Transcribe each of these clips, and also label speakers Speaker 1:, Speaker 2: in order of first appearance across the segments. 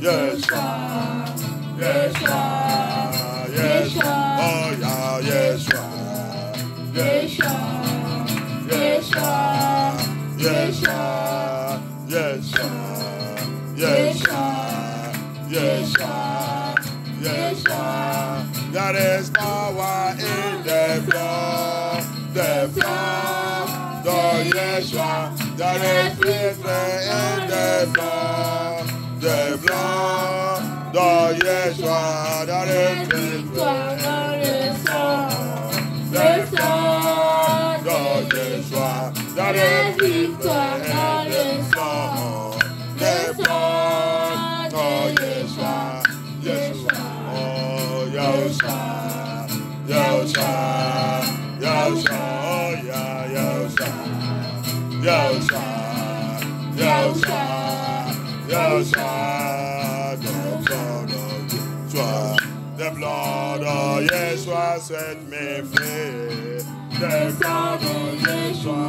Speaker 1: Yeshua, Yeshua, Yeshua, oh yeah, Yeshua, Yeshua, Yeshua, Yeshua, Yeshua, Yeshua, Yeshua, Yeshua. There is power in the blood, the Yeshua. There is victory in the blood, the Yeshua. There is victory in the blood, the Yeshua. There is victory in the blood, the Yeshua. Yeshua, oh Yeshua, Yeshua, Yeshua, oh yeah, Yeshua, Yeshua, Yeshua, Yeshua, the blood of Yeshua set me free. The blood of Yeshua,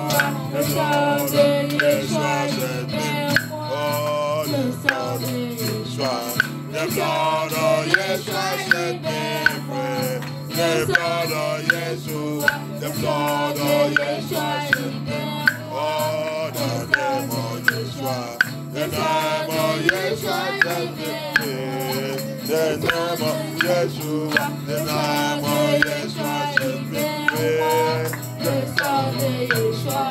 Speaker 1: the blood of Yeshua set me free. Oh, the blood of Yeshua. The blood of Yeshua set me free. The blood of Yeshua, the blood of Yeshua set me free. Oh, the name of Yeshua, the name of Yeshua set me free. The name of Yeshua, the name of Yeshua set me free. The blood of Yeshua,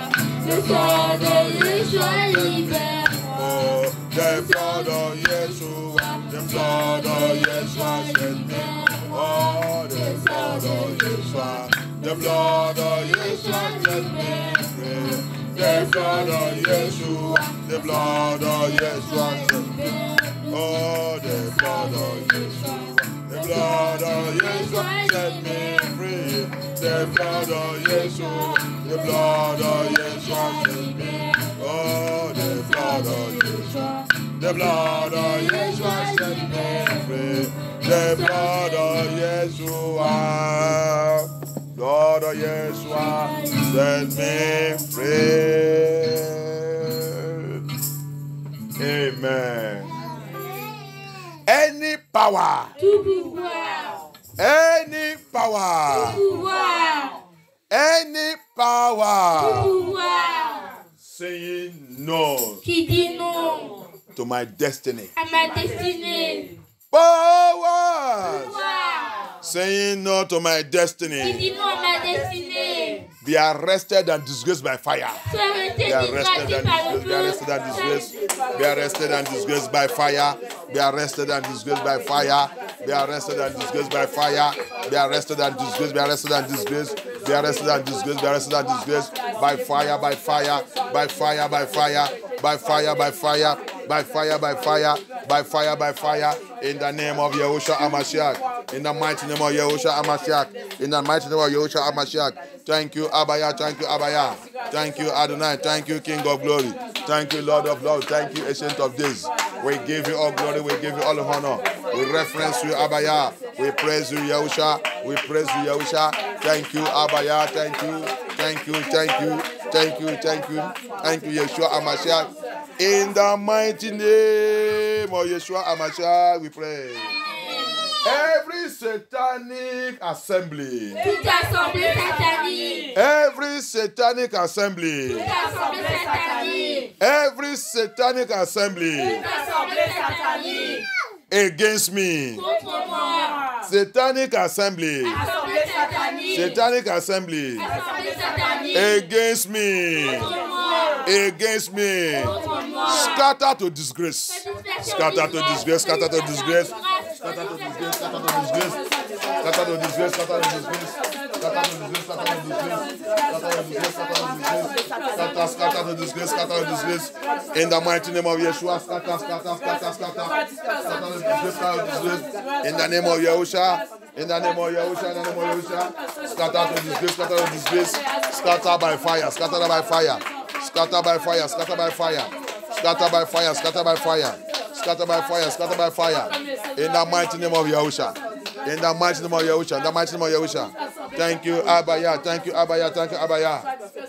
Speaker 1: the blood of Yeshua libère. Oh, the blood of Yeshua. The blood of Yeshua set me. Oh, the blood of Yeshua. The blood of Yeshua set me free. The blood of Yeshua. The blood of Yeshua set me. Oh, the blood of Yeshua. The blood of Yeshua set me free. The blood of Yeshua. The blood of Yeshua set me. Oh, the blood of Yeshua. The blood of Yeshua set me free. The blood of Yeshua. Blood of Yeshua set me free. Amen. Any power. Any power. Any power. Saying no.
Speaker 2: Qui dit non
Speaker 1: To my destiny.
Speaker 2: à ma destinée.
Speaker 1: Power. Saying no to my
Speaker 2: Qui
Speaker 1: destiny.
Speaker 2: dit non à ma destinée.
Speaker 1: Be arrested and disgraced by fire.
Speaker 2: Sois arrêté,
Speaker 1: Be arrested and disgraced. Be arrested and disgraced by fire. Be arrested and disgraced by fire. Be arrested and disgraced by fire. Be arrested and disgraced. Be arrested and disgraced. Be arrested and disgraced. Be arrested and disgraced by fire. By fire. By fire. By fire. By fire. By fire. By fire. By fire. By fire. By fire. In the name of Yahushua Hamashiach. In the mighty name of Yahushua Hamashiach. In the mighty name of Yahushua Hamashiach. Thank you, Abaya. Thank you, Abaya. Thank you, Adonai. Thank you, King of Glory. Thank you, Lord of Lords. Thank you, Ancient of Days. We give you all glory. We give you all honor. We reference you, Abaya. We praise you, Yahushua. We praise you, Yahushua. Thank you, Abaya. Thank you. Thank you. Thank you. Thank you. Thank you. Thank you, Yeshua Hamashiach. In the mighty name of Yeshua Hamashiach, we pray. Every satanic assembly.
Speaker 2: Toute assemblée satanique.
Speaker 1: Every satanic assembly.
Speaker 2: Toute assemblée satanique.
Speaker 1: Every satanic assembly
Speaker 2: Toute assemblée satanique.
Speaker 1: against me.
Speaker 2: Contre moi.
Speaker 1: Satanic assembly.
Speaker 2: Assemblée satanique.
Speaker 1: Satanic assembly
Speaker 2: Assemblée satanique.
Speaker 1: against me.
Speaker 2: Contre moi.
Speaker 1: Against me.
Speaker 2: Contre moi.
Speaker 1: Scatter to disgrace. Scatter to disgrace. Scatter to disgrace. Scatter to disgrace. Scatter to disgrace. Scatter to disgrace. Scatter to disgrace. Scatter to disgrace. Scatter to disgrace. Scatter to disgrace. Scatter to disgrace. In the mighty name of Yeshua. Scatter. Scatter to disgrace. Scatter to disgrace. In the name of Yahushua. In the name of Yahushua. In the name of Yahushua. Scatter to disgrace. Scatter to disgrace. Scatter by fire. Scatter by fire. Scatter by fire. Scatter by fire. Scatter by fire. Scatter by fire. Scatter by fire. Scatter by fire. In the mighty name of Yahushua. In the mighty name of Yahushua. In the mighty name of Yahushua. Thank you, Abaya. Thank you, Abaya. Thank you, Abaya.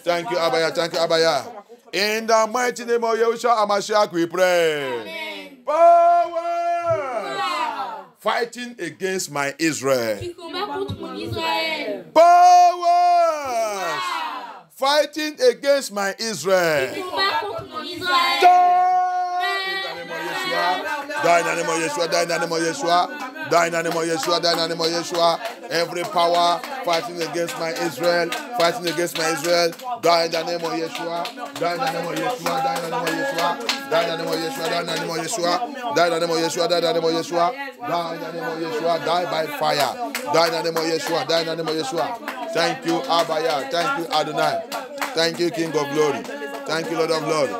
Speaker 1: Thank you, Abaya. Thank you, Abaya. In the mighty name of Yahushua Hamashiach, we pray. Power. fighting against my Israel.
Speaker 2: Qui combat contre mon Israël.
Speaker 1: Powers fighting against my Israel.
Speaker 2: Qui combat contre mon Israël.
Speaker 1: Die in the name of Yeshua. Die in the name of Yeshua. Die in the name of Yeshua. Die in the name of Yeshua. Every power fighting against my Israel, fighting against my Israel. Die in the name of Yeshua. Die in the name of Yeshua. Die in the name of Yeshua. Die in the name of Yeshua. Die in the name of Yeshua. Die in the name of Yeshua. Die in the name of Yeshua. Die in the name of Yeshua. Die by fire. Die in the name of Yeshua. Die in the name of Yeshua. Thank you, Abaya. Thank you, Adonai. Thank you, King of Glory. Thank you, Lord of Lords.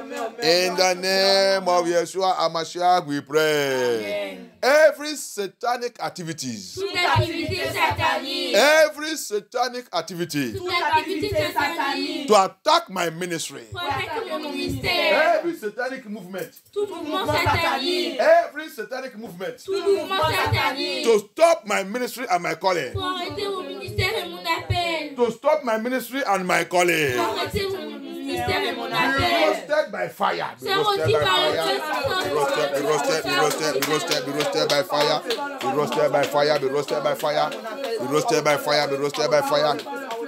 Speaker 1: In the name of Yeshua HaMashiach, we pray. Every satanic activities.
Speaker 2: Toute activité satanique.
Speaker 1: Every satanic activity
Speaker 2: Toute activité satanique.
Speaker 1: to attack my ministry.
Speaker 2: Pour attaquer mon ministère.
Speaker 1: Every satanic movement.
Speaker 2: Tout mouvement satanique.
Speaker 1: Every satanic movement
Speaker 2: Tout mouvement satanique.
Speaker 1: to stop my ministry and my calling.
Speaker 2: Pour arrêter mon ministère et mon appel.
Speaker 1: To stop my ministry and my calling.
Speaker 2: Pour arrêter mon ministère et mon
Speaker 1: Be
Speaker 2: appel.
Speaker 1: roasted by fire. Be
Speaker 2: C'est
Speaker 1: roasted
Speaker 2: rôti
Speaker 1: by
Speaker 2: par le
Speaker 1: fire.
Speaker 2: feu.
Speaker 1: Be roasted, be roasted, be roasted, be roasted, be roasted by fire. Be roasted by fire, be roasted by fire. Be roasted by fire, be roasted by fire.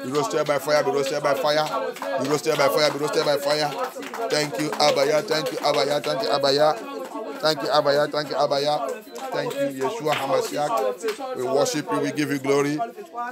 Speaker 1: Be roasted by fire, be roasted by fire. Be roasted by fire, be roasted by fire. Thank you, Abaya. Thank you, Abaya. Thank you, Abaya. Thank you, Abaya. Thank you, Abaya. Thank you, Yeshua HaMashiach. We worship you, we give you glory.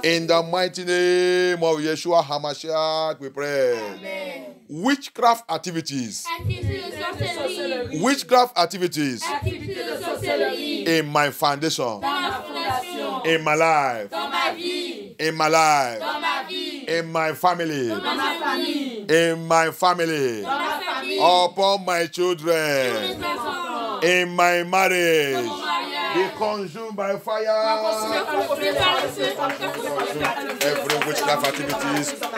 Speaker 1: In the mighty name of Yeshua HaMashiach, we pray.
Speaker 2: Amen.
Speaker 1: Witchcraft activities.
Speaker 2: Activité de sorcellerie.
Speaker 1: Witchcraft activities
Speaker 2: Activité de sorcellerie.
Speaker 1: in my foundation,
Speaker 2: Dans ma fondation.
Speaker 1: in my life,
Speaker 2: Dans ma vie.
Speaker 1: in my life,
Speaker 2: Dans ma vie.
Speaker 1: in my family,
Speaker 2: Dans ma famille.
Speaker 1: in my family,
Speaker 2: Dans ma famille.
Speaker 1: upon my
Speaker 2: Les
Speaker 1: children,
Speaker 2: enfants.
Speaker 1: in my marriage.
Speaker 2: Mon mariage.
Speaker 1: Be consumed by fire.
Speaker 2: Consumé par le feu.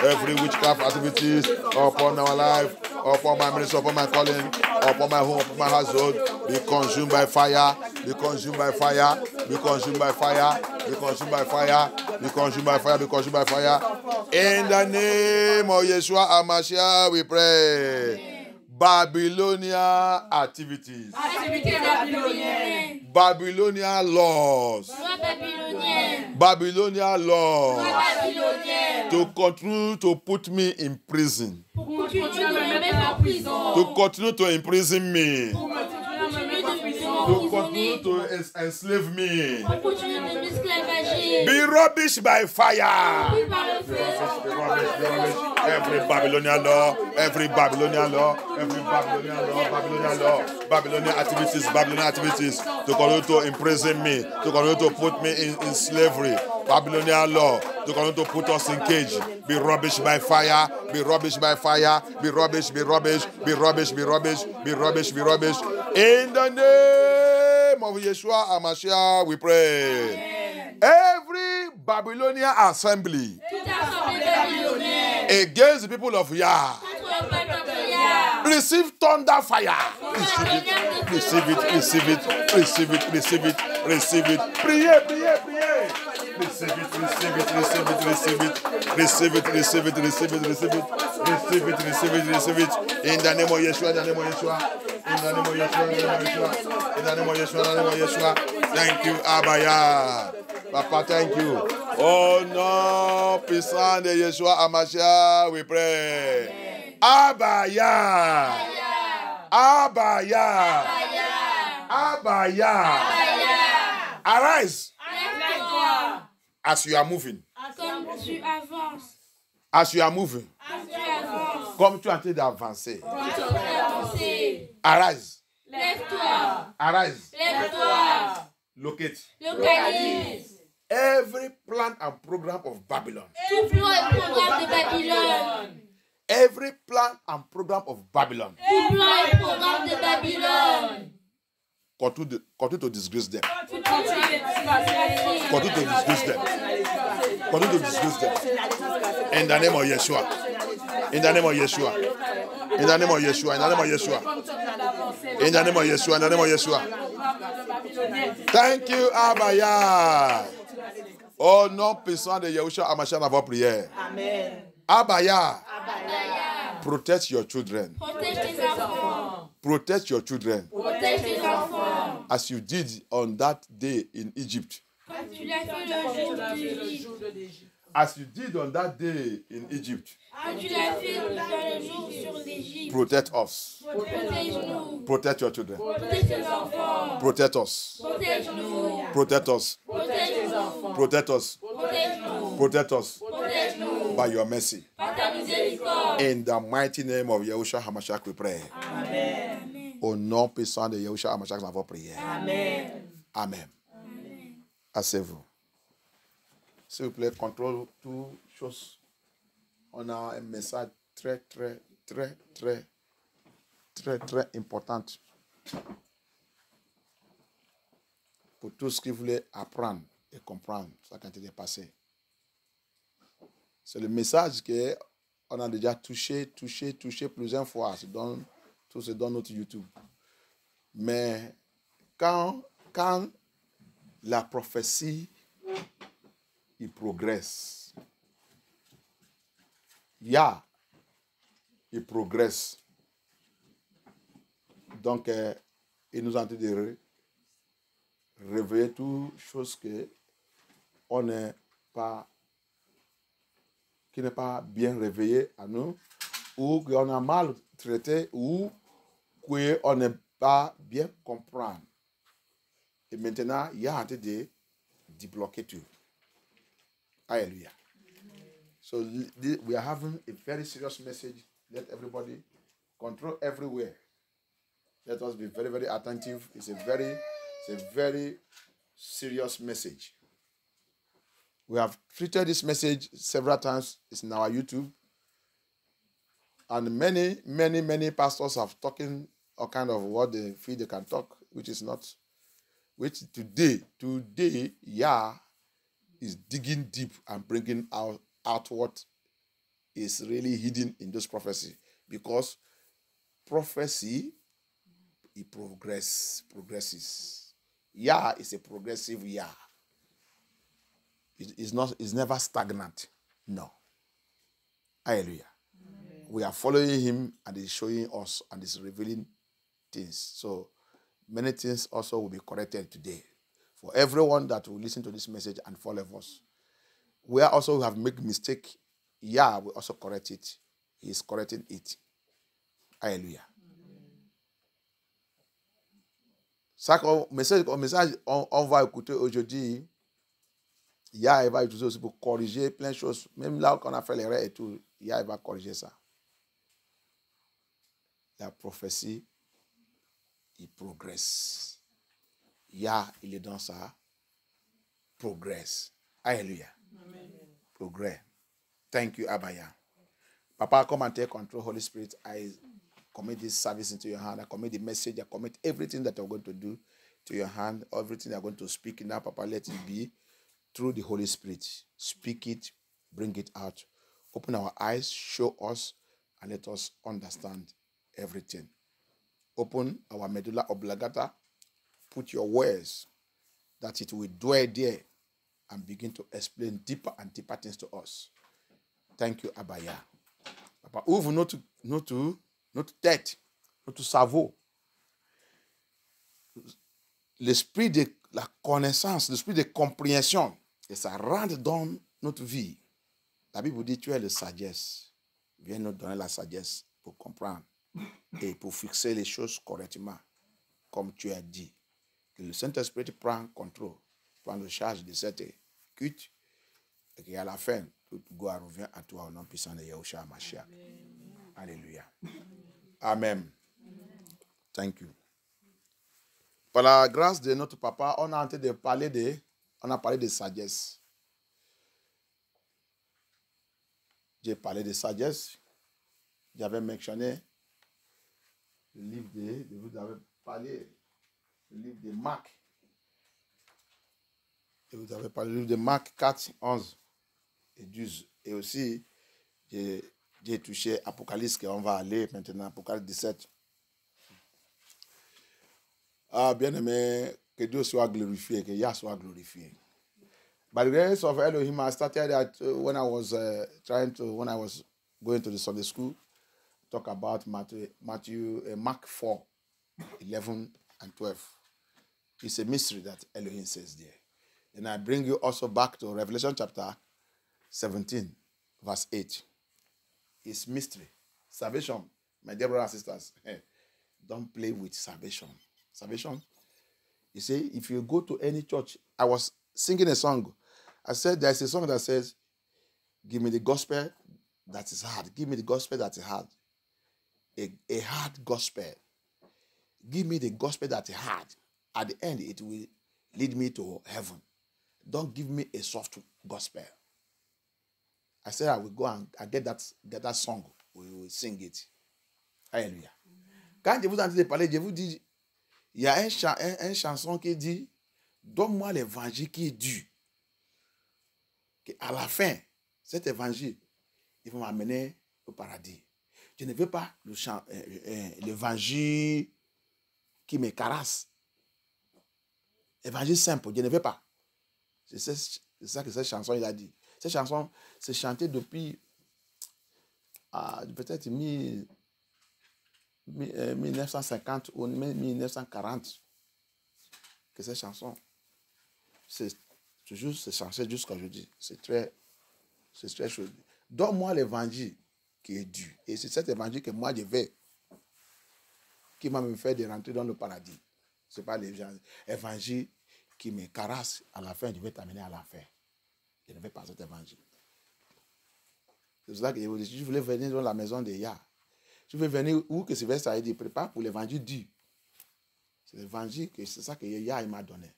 Speaker 1: Every witchcraft activities upon our life, upon my ministry, upon my calling, upon my home, upon my household, be consumed by fire, be consumed by fire, be consumed by fire, be consumed by fire, be consumed by fire, be consumed by fire. In the name of Yeshua HaMashiach, we pray. Babylonian activities,
Speaker 2: Activité babylonienne.
Speaker 1: Babylonian laws,
Speaker 2: Loi babylonienne.
Speaker 1: Babylonian laws.
Speaker 2: Loi babylonienne.
Speaker 1: To continue to put me in prison,
Speaker 2: Pour continuer de me mettre en prison.
Speaker 1: to continue to imprison me,
Speaker 2: Pour continuer de
Speaker 1: to continue
Speaker 2: m'emprisonner.
Speaker 1: to enslave me.
Speaker 2: Pour continuer de m'esclavager.
Speaker 1: Be rubbish by fire.
Speaker 2: Puis par le feu.
Speaker 1: Be rubbish, be rubbish. Every Babylonian law, every Babylonian law, every Babylonian law, Babylonian law, Babylonian activities, to continue to imprison me, to continue to put me in slavery. Babylonian law, to continue to put us in cage. Be rubbish by fire, be rubbish by fire, be rubbish, be rubbish, be rubbish, be rubbish, be rubbish, be rubbish. In the name of Yeshua HaMashiach, we pray. Every Babylonian assembly
Speaker 2: Toute assemblée babylonienne.
Speaker 1: against the people of Yah,
Speaker 2: Contre le peuple de Yah.
Speaker 1: receive thunder fire.
Speaker 2: Receive it.
Speaker 1: Receive it, receive it, receive it, receive it, receive it. Priez, priez, priez. Receive it, receive it, receive it, receive it. Receive it, receive it, receive it, receive it. Receive it, receive it, receive it. In the name of Yeshua, in the name of Yeshua. In the name of Yeshua, in the name of Yeshua. In the name of Yeshua, in the name of Yeshua. Thank you, Abaya. Papa, thank you. Oh no, puissant de Yeshua HaMashiach, we pray. Abaya. Abaya. Abaya. Arise
Speaker 2: Lève-toi.
Speaker 1: as you are moving.
Speaker 2: Comme tu avances.
Speaker 1: As you are moving.
Speaker 2: As tu avances.
Speaker 1: Comme tu es en train d'avancer.
Speaker 2: Comme tu avances.
Speaker 1: Arise.
Speaker 2: Lève-toi.
Speaker 1: Arise.
Speaker 2: Lève-toi.
Speaker 1: Locate.
Speaker 2: Localise.
Speaker 1: Every plan and program of Babylon.
Speaker 2: Tout plan et programme de Babylone.
Speaker 1: Every plan and program of Babylon.
Speaker 2: Tout plan et programme de Babylone.
Speaker 1: Continue to disgrace them.
Speaker 2: Continue
Speaker 1: Continue to disgrace them. Continue to disgrace them. In the name of Yeshua. In the name of Yeshua. In the name of Yeshua. In the name of Yeshua. In the name of Yeshua. In the name of Yeshua. Thank you, Abaya. Oh non, puissant de Yeshua HaMashiach dans vos prières.
Speaker 3: Amen.
Speaker 1: Abaya.
Speaker 2: Abaya.
Speaker 1: Protect your children.
Speaker 2: Protège tes enfants.
Speaker 1: Protect your children.
Speaker 2: Protège tes enfants.
Speaker 1: as you did on that day in Egypt.
Speaker 2: Comme tu l'as fait le jour d'Égypte.
Speaker 1: As you did on that day in Egypt.
Speaker 2: Comme tu l'as fait dans le jour sur l'Égypte.
Speaker 1: Protect us.
Speaker 2: Protège-nous.
Speaker 1: Protect your children.
Speaker 2: Protège tes enfants.
Speaker 1: Protect us.
Speaker 2: Protège-nous.
Speaker 1: Protect us.
Speaker 2: Protège-nous.
Speaker 1: Protect us.
Speaker 2: Protège-nous.
Speaker 1: Protect us
Speaker 2: Protège-nous.
Speaker 1: by your mercy.
Speaker 2: Par ta miséricorde.
Speaker 1: In the mighty name of Yahushua HaMashiach we pray.
Speaker 2: Amen.
Speaker 1: Au nom puissant de Yahushua HaMashiach nous avons prié.
Speaker 2: Amen.
Speaker 1: Amen. Asseyez-vous. S'il vous plaît, contrôle toutes choses. On a un message très important pour tous qui voulaient apprendre et comprendre ce qui est passé. C'est le message qu'on a déjà touché plusieurs fois dans notre YouTube. Mais quand la prophétie il progresse, il progresse. Donc, il nous a dit de réveiller toutes choses qui n'est pas bien réveillé à nous, ou qu'on a mal traité, ou qu'on n'est pas bien comprendre. Et maintenant, il y a en train de débloquer tout. Hallelujah. So we are having a very serious message. Let everybody control everywhere. Let us be very, very attentive. It's a very serious message. We have treated this message several times. It's in our YouTube. And many pastors have talking all kind of what they feel they can talk, which is not. Which today, is digging deep and bringing out what is really hidden in this prophecy. Because prophecy, it progresses. Is a progressive It's never stagnant. No. Hallelujah. Amen. We are following him and he's showing us and he's revealing things. So many things also will be corrected today. For everyone that will listen to this message and follow us. We also have made mistake. We also correct it. He is correcting it. Hallelujah. Message on va écouter aujourd'hui. Il va utiliser aussi pour corriger plein de choses. Même là qu'on a fait l'erreur et tout, il va corriger ça. La prophétie, il progresse. Il est dans sa progress. Hallelujah. Amen. Progress. Thank you, Abaya. Papa, come and take control, Holy Spirit. I commit this service into your hand. I commit the message. I commit everything that I'm going to do to your hand. Everything I'm going to speak now, Papa, let it be through the Holy Spirit. Speak it, bring it out. Open our eyes, show us, and let us understand everything. Open our medulla oblongata. Put your words that it will dwell there and begin to explain deeper and deeper things to us. Thank you, Abaya. Papa, ouvre notre tête, notre cerveau. L'esprit de la connaissance, l'esprit de compréhension, et ça rentre dans notre vie. La Bible dit, tu es la sagesse. Viens nous donner la sagesse pour comprendre et pour fixer les choses correctement, comme tu as dit. Que le Saint-Esprit prend contrôle, prend le charge de cette culte, et qu'à la fin, toute gloire revient à toi au nom puissant de Yahushua HaMashiach. Alléluia. Amen. Thank you. Par la grâce de notre papa, on a parlé de sagesse. J'ai parlé de sagesse. J'avais mentionné le livre vous avez parlé le livre de Marc. Et vous avez parlé du livre de Marc 4, 11 et 12. Et aussi, j'ai touché Apocalypse, qu'on va aller maintenant, Apocalypse 17. Ah, bien aimé, que Dieu soit glorifié, que Yah soit glorifié. By the grace of Elohim, I started that when I was going to the Sunday school, talk about Mark 4, 11 and 12. It's a mystery that Elohim says there. And I bring you also back to Revelation chapter 17, verse 8. It's mystery. Salvation, my dear brothers and sisters, don't play with salvation. Salvation, you see, if you go to any church, I was singing a song. I said, there's a song that says, give me the gospel that is hard. Give me the gospel that is hard. A hard gospel. Give me the gospel that is hard. At the end, it will lead me to heaven. Don't give me a soft gospel. I said I will go and get that song. We will sing it. Alléluia. Quand je vous entends parler, je vous dis, il y a un chanson qui dit, donne-moi l'évangile qui est dur. À la fin, cet évangile, il va m'amener au paradis. Je ne veux pas l'évangile qui me caresse. Évangile simple, je ne veux pas. C'est ça que cette chanson, il a dit. Cette chanson, c'est chanté depuis peut-être 1950 ou 1940 que cette chanson, c'est chanté jusqu'à aujourd'hui. C'est très chaud. Donne-moi l'évangile qui est dur. Et c'est cet évangile que moi je vais, qui m'a me fait de rentrer dans le paradis. Ce n'est pas l'évangile qui me caresse à la fin, je vais t'amener à l'enfer. Je ne vais pas cet évangile. C'est pour ça que je voulais venir dans la maison de Yah. Je veux venir où que Sylvestre a dit, prépare pour l'évangile dur. C'est l'évangile, c'est ça que Yah m'a donné.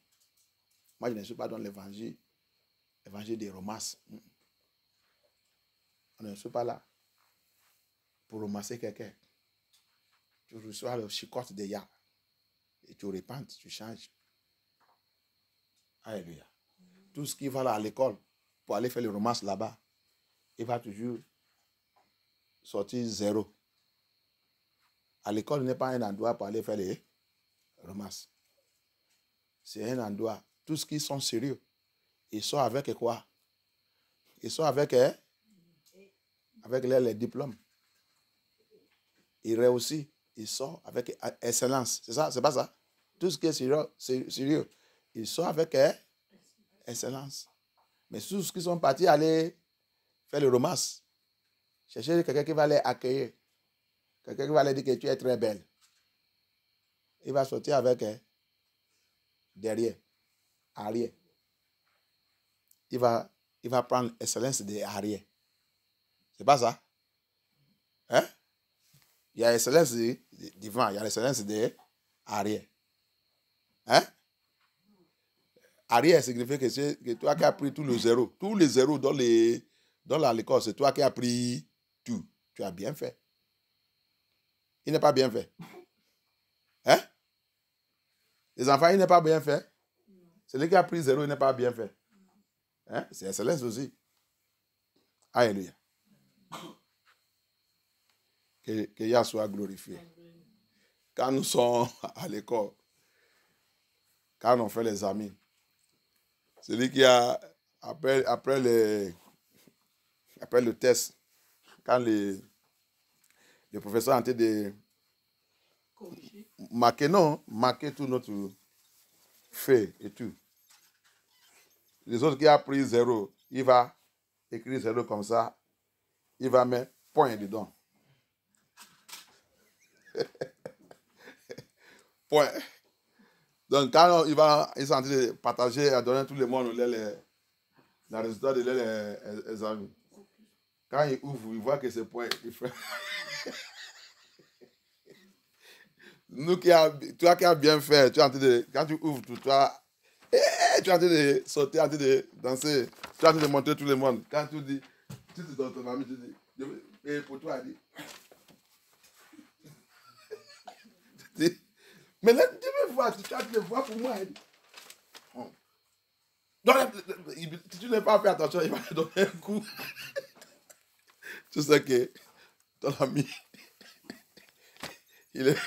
Speaker 1: Moi, je ne suis pas dans l'évangile des romances. On ne suis pas là pour romancer quelqu'un. Tu reçois le chicote de Yah et tu repentes, tu changes. Alléluia. Tout ce qui va là à l'école pour aller faire le romance là-bas, il va toujours sortir 0. À l'école n'est pas un endroit pour aller faire les romances. C'est un endroit. Tous ceux qui sont sérieux, ils sont avec quoi? Ils sont avec les diplômes. Ils réussissent. Ils sont avec excellence. C'est ça? C'est pas ça? Tout ce qui est sérieux, ils sont avec excellence. Mais tous ceux qui sont partis aller faire le romance, chercher quelqu'un qui va les accueillir, quelqu'un qui va leur dire que tu es très belle, il va sortir avec derrière, arrière. Il va prendre excellence de arrière. C'est pas ça? Hein? Il y a l'excellence devant, il y a l'excellence de arrière. Hein? Arrière signifie que c'est toi qui as pris tous les zéros. Tous les zéros dans l'école, c'est toi qui as pris tout. Tu as bien fait. Il n'est pas bien fait. Hein? Les enfants, il n'est pas bien fait. Celui qui a pris 0, il n'est pas bien fait. Hein? C'est excellence aussi. Alléluia. Que Yah soit glorifié. Quand nous sommes à l'école, quand on fait les amis, celui qui a, après le test, quand le professeur a tenté de marquer tout notre fait et tout. Les autres qui ont pris 0, il va écrire 0 comme ça, il va mettre point dedans. Point. Donc, quand il est en train de partager, à donner à tout le monde les résultats de les examens. Quand il ouvre, il voit que c'est point. Il fait... Toi qui as bien fait, tu es en train de, quand tu ouvres tout, toi, tu es en train de sauter, en train de danser, tu es en train de montrer tout le monde. Quand tu dis, tu te donnes ton ami, tu dis, et pour toi, il dit, mais là, tu veux voir, tu as de voir pour moi. Donc, si tu n'as pas fait attention, il va te donner un coup. Tu sais que ton ami, il est...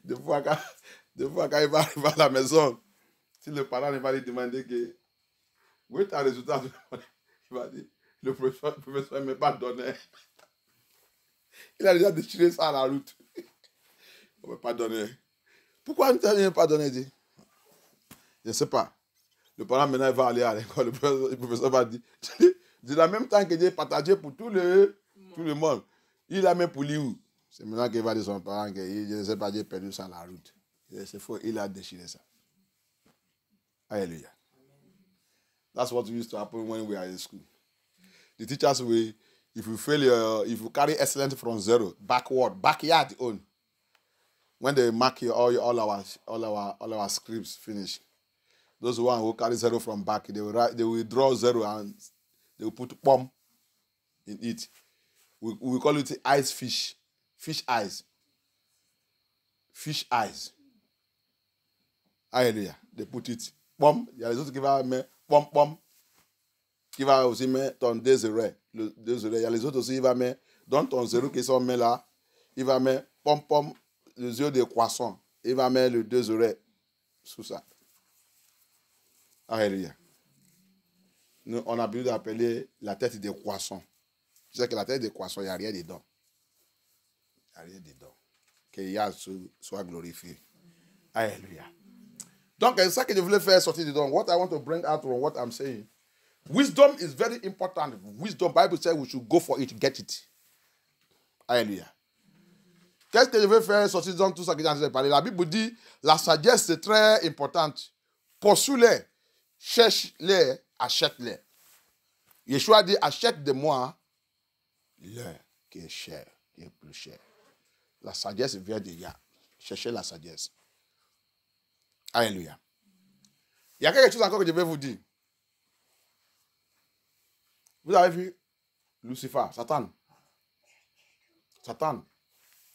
Speaker 1: Des fois, quand il va arriver à la maison, si le parent va lui demander que, où est ton résultat, il va dire, le professeur ne m'a pas donné. Il a déjà déchiré ça à la route. On ne m'a pas donné. Pourquoi ne t'a pas donné? Dit, Je ne sais pas. Le parent maintenant il va aller à l'école, le professeur va dire, de la même temps que Dieu partagé pour tout le monde, il a même pour lui où. C'est maintenant qu'il va dire à son parent que je ne sais pas, j'ai perdu ça à la route. C'est faux, il a déchiré ça. Hallelujah. That's what used to happen when we were in school. The teachers will, if you carry excellence from zero, backyard own. When they mark all our scripts finish, those one who carry zero from back, they will draw zero and they will put bomb in it. We call it ice fish eyes. Fish eyes. Hallelujah. They put it bomb. Il y a les autres qui vont mettre pom qui va aussi mettre ton désiré. Il y a les autres aussi, il va mettre dans ton zéro qui sont mis là, il va mettre pom les yeux de croissant. Il va mettre le désiré sous ça. Alléluia. Nous, on a l'habitude d'appeler la tête des croissants. Tu sais que la tête des croissants, il n'y a rien dedans. Il n'y a rien dedans. Que Yah soit glorifié. Alléluia. Donc, c'est ça que je voulais faire sortir dedans. What I want to bring out from what I'm saying. Wisdom is very important. Wisdom, Bible says we should go for it, get it. Alléluia. Qu'est-ce que je veux faire sortir dans tout ça que j'ai entendu parler? La Bible dit, la sagesse c'est très importante. Poursuis-les, cherche-les, achète-les. Yeshua dit, achète de moi l'heure qui est cher, qui est plus cher. La sagesse vient de Yah. Cherchez la sagesse. Alléluia. Il y a quelque chose encore que je vais vous dire. Vous avez vu Lucifer, Satan. Satan,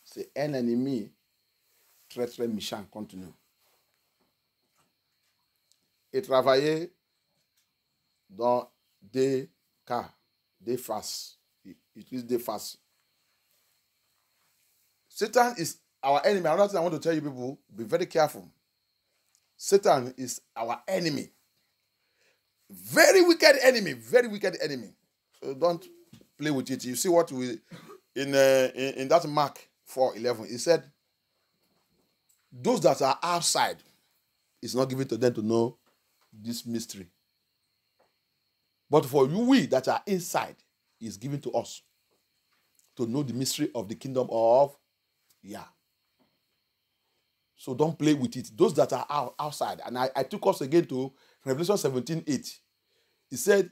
Speaker 1: c'est un ennemi très très méchant contre nous. Il travaillait dans des cas, des faces. Il utilise des faces. Satan is our enemy. Another thing I want to tell you people, be very careful. Satan is our enemy. Very wicked enemy. Very wicked enemy. So don't play with it. You see what we in that Mark 4:11, he said, those that are outside, it's not given to them to know this mystery. But for you, we that are inside, is given to us to know the mystery of the kingdom of Yah. So don't play with it. Those that are outside. And I took us again to Revelation 17:8. He said,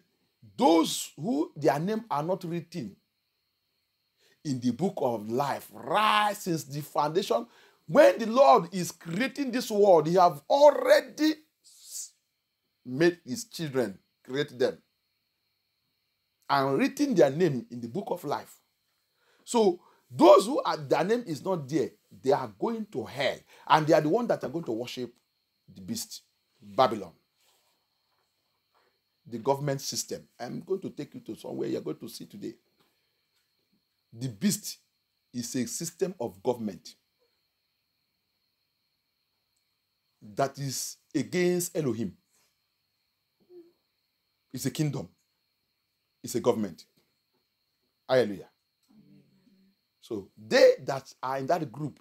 Speaker 1: those who their names are not written in the book of life, right since the foundation, when the Lord is creating this world, he have already made his children, create them, and written their name in the book of life. So those who are, their name is not there, they are going to hell, and they are the ones that are going to worship the beast, Babylon. The government system. I'm going to take you to somewhere you're going to see today. The beast is a system of government that is against Elohim. It's a kingdom. It's a government. Hallelujah. So they that are in that group,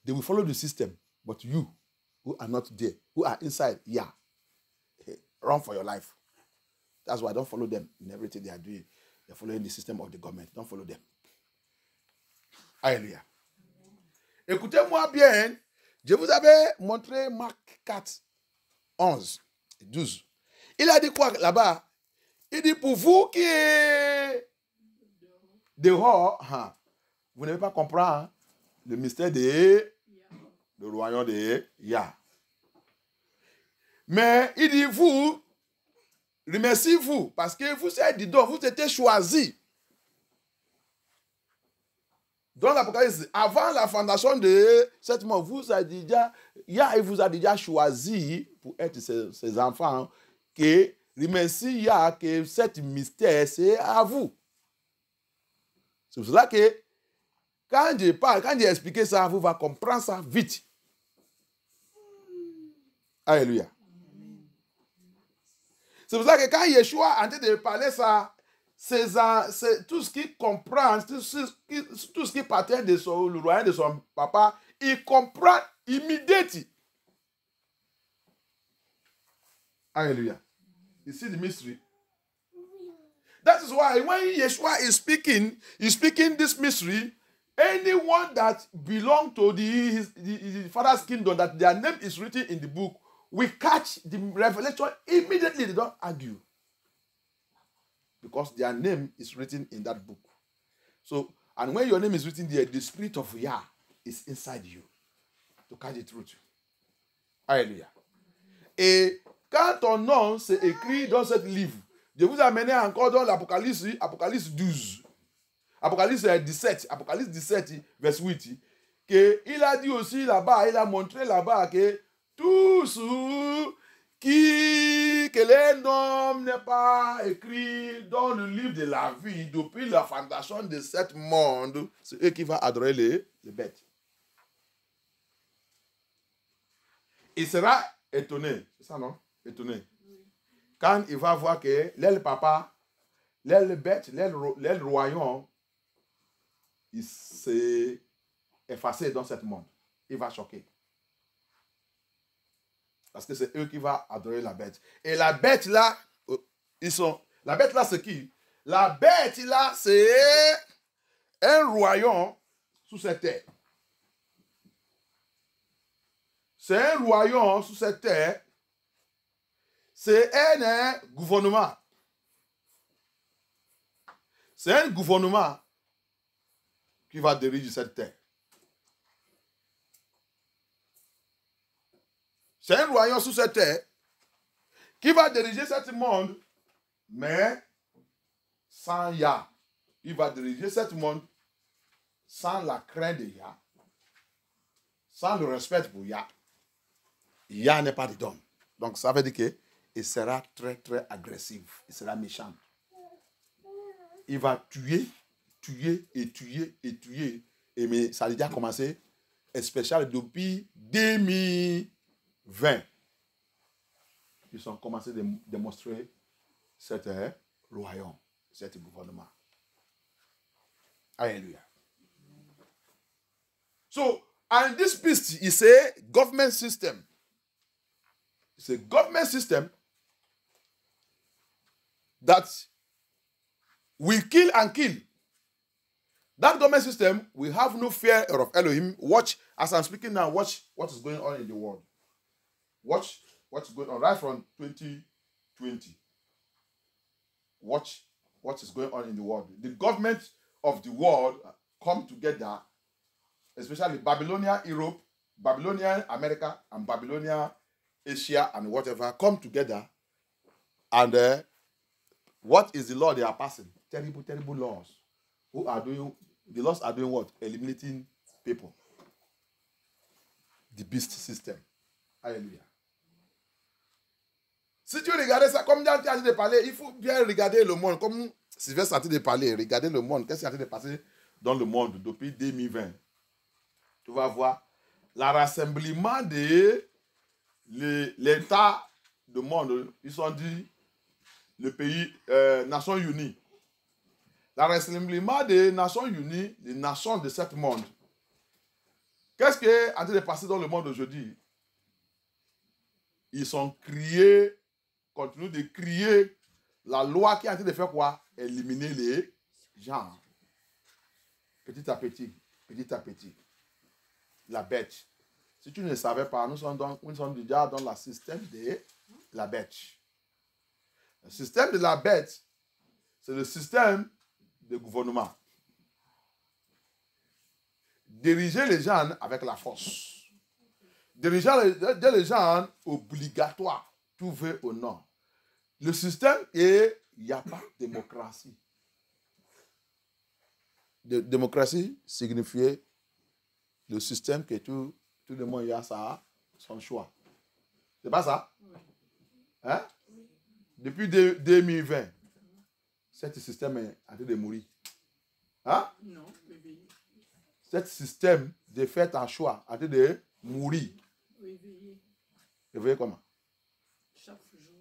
Speaker 1: they will follow the system. But you, who are not there, who are inside, run for your life. That's why I don't follow them in everything they are doing. They're following the system of the government. Don't follow them. Alléluia. Écoutez-moi bien. Je vous avais montré Marc 4, 11, 12. Il a dit quoi là-bas? Il dit pour vous qui êtes dehors, vous n'avez pas compris le mystère de le royaume de Yah. Mais il dit vous, remerciez-vous parce que vous êtes dedans, vous étiez choisis. Dans l'Apocalypse, avant la fondation de cette monde, Yah vous a déjà choisi pour être ses enfants, que remercie Yah que cet mystère, c'est à vous. C'est pour cela que quand je parle, quand j'ai expliqué ça, vous va comprendre ça vite. Alléluia. C'est pour ça que quand Yeshua est en train de parler ça, c'est tout ce qu'il comprend, tout ce qui partait de le royaume de son papa, il comprend immédiatement. Hallelujah. You see the mystery? That is why when Yeshua is speaking this mystery, anyone that belongs to the Father's kingdom, that their name is written in the book, will catch the revelation immediately. They don't argue. Because their name is written in that book. So, and when your name is written there, the spirit of Yah is inside you to catch the truth. Alléluia. Et quand ton nom c'est écrit dans ce livre, je vous amène encore dans l'Apocalypse 12. Apocalypse 17, Apocalypse 17, verset 8, qu'il a dit aussi là-bas, il a montré là-bas que tous que les noms n'est pas écrit dans le livre de la vie depuis la fondation de ce monde, c'est eux qui vont adorer les bêtes. Il sera étonné, c'est ça non? Étonné. Quand il va voir que les papa, les bêtes, les royaumes, il s'est effacé dans ce monde. Il va choquer. Parce que c'est eux qui vont adorer la bête. Et la bête là, la bête là c'est qui? La bête là c'est un royaume sous cette terre. C'est un royaume sous cette terre. C'est un gouvernement. C'est un gouvernement qui va diriger cette terre. C'est un royaume sous cette terre qui va diriger ce monde, mais sans Yah. Il va diriger ce monde sans la crainte de Yah, sans le respect pour Yah. Yah n'est pas dedans. Donc ça veut dire qu'il sera très très agressif. Il sera méchant. Il va tuer. Et mais ça a déjà commencé, spécial depuis 2020. Ils ont commencé à démontrer cet royaume, cet gouvernement. Alléluia. So, and this beast is a government system. It's a government system that will kill and kill. That government system will have no fear of Elohim. Watch, as I'm speaking now, watch what is going on in the world. Watch what's going on right from 2020. Watch what is going on in the world. The government of the world come together, especially Babylonian Europe, Babylonian America, and Babylonian Asia, and whatever, come together. And what is the law they are passing? Terrible, terrible laws. Who are doing, the laws are doing what? Eliminating people. The beast system. Alléluia. Si tu regardes ça, comme tu as dit de parler, il faut bien regarder le monde. Comme Sylvestre a dit de parler, regarder le monde. Qu'est-ce qui a été passé dans le monde depuis 2020? Tu vas voir le rassemblement de l'État du monde. Ils sont dit le pays, Nations Unies. Le rassemblement des Nations Unies, les nations de ce monde. Qu'est-ce qui est en train de passer dans le monde aujourd'hui? Ils sont criés, continuent de crier la loi qui est en train de faire quoi? Éliminer les gens. Petit à petit, petit à petit. La bête. Si tu ne le savais pas, nous sommes déjà dans le système de la bête. Le système de la bête, c'est le système de gouvernement. Diriger les gens avec la force. Diriger les gens obligatoire. Tout veut au nom. Le système est, il n'y a pas de démocratie. Démocratie signifiait le système que tout le monde a ça, son choix. C'est pas ça? Hein? Depuis 2020, ce système est en train de mourir. Hein?
Speaker 2: Non,
Speaker 1: Ce système de faire un choix en train de mourir. Vous voyez comment?
Speaker 2: Chaque jour.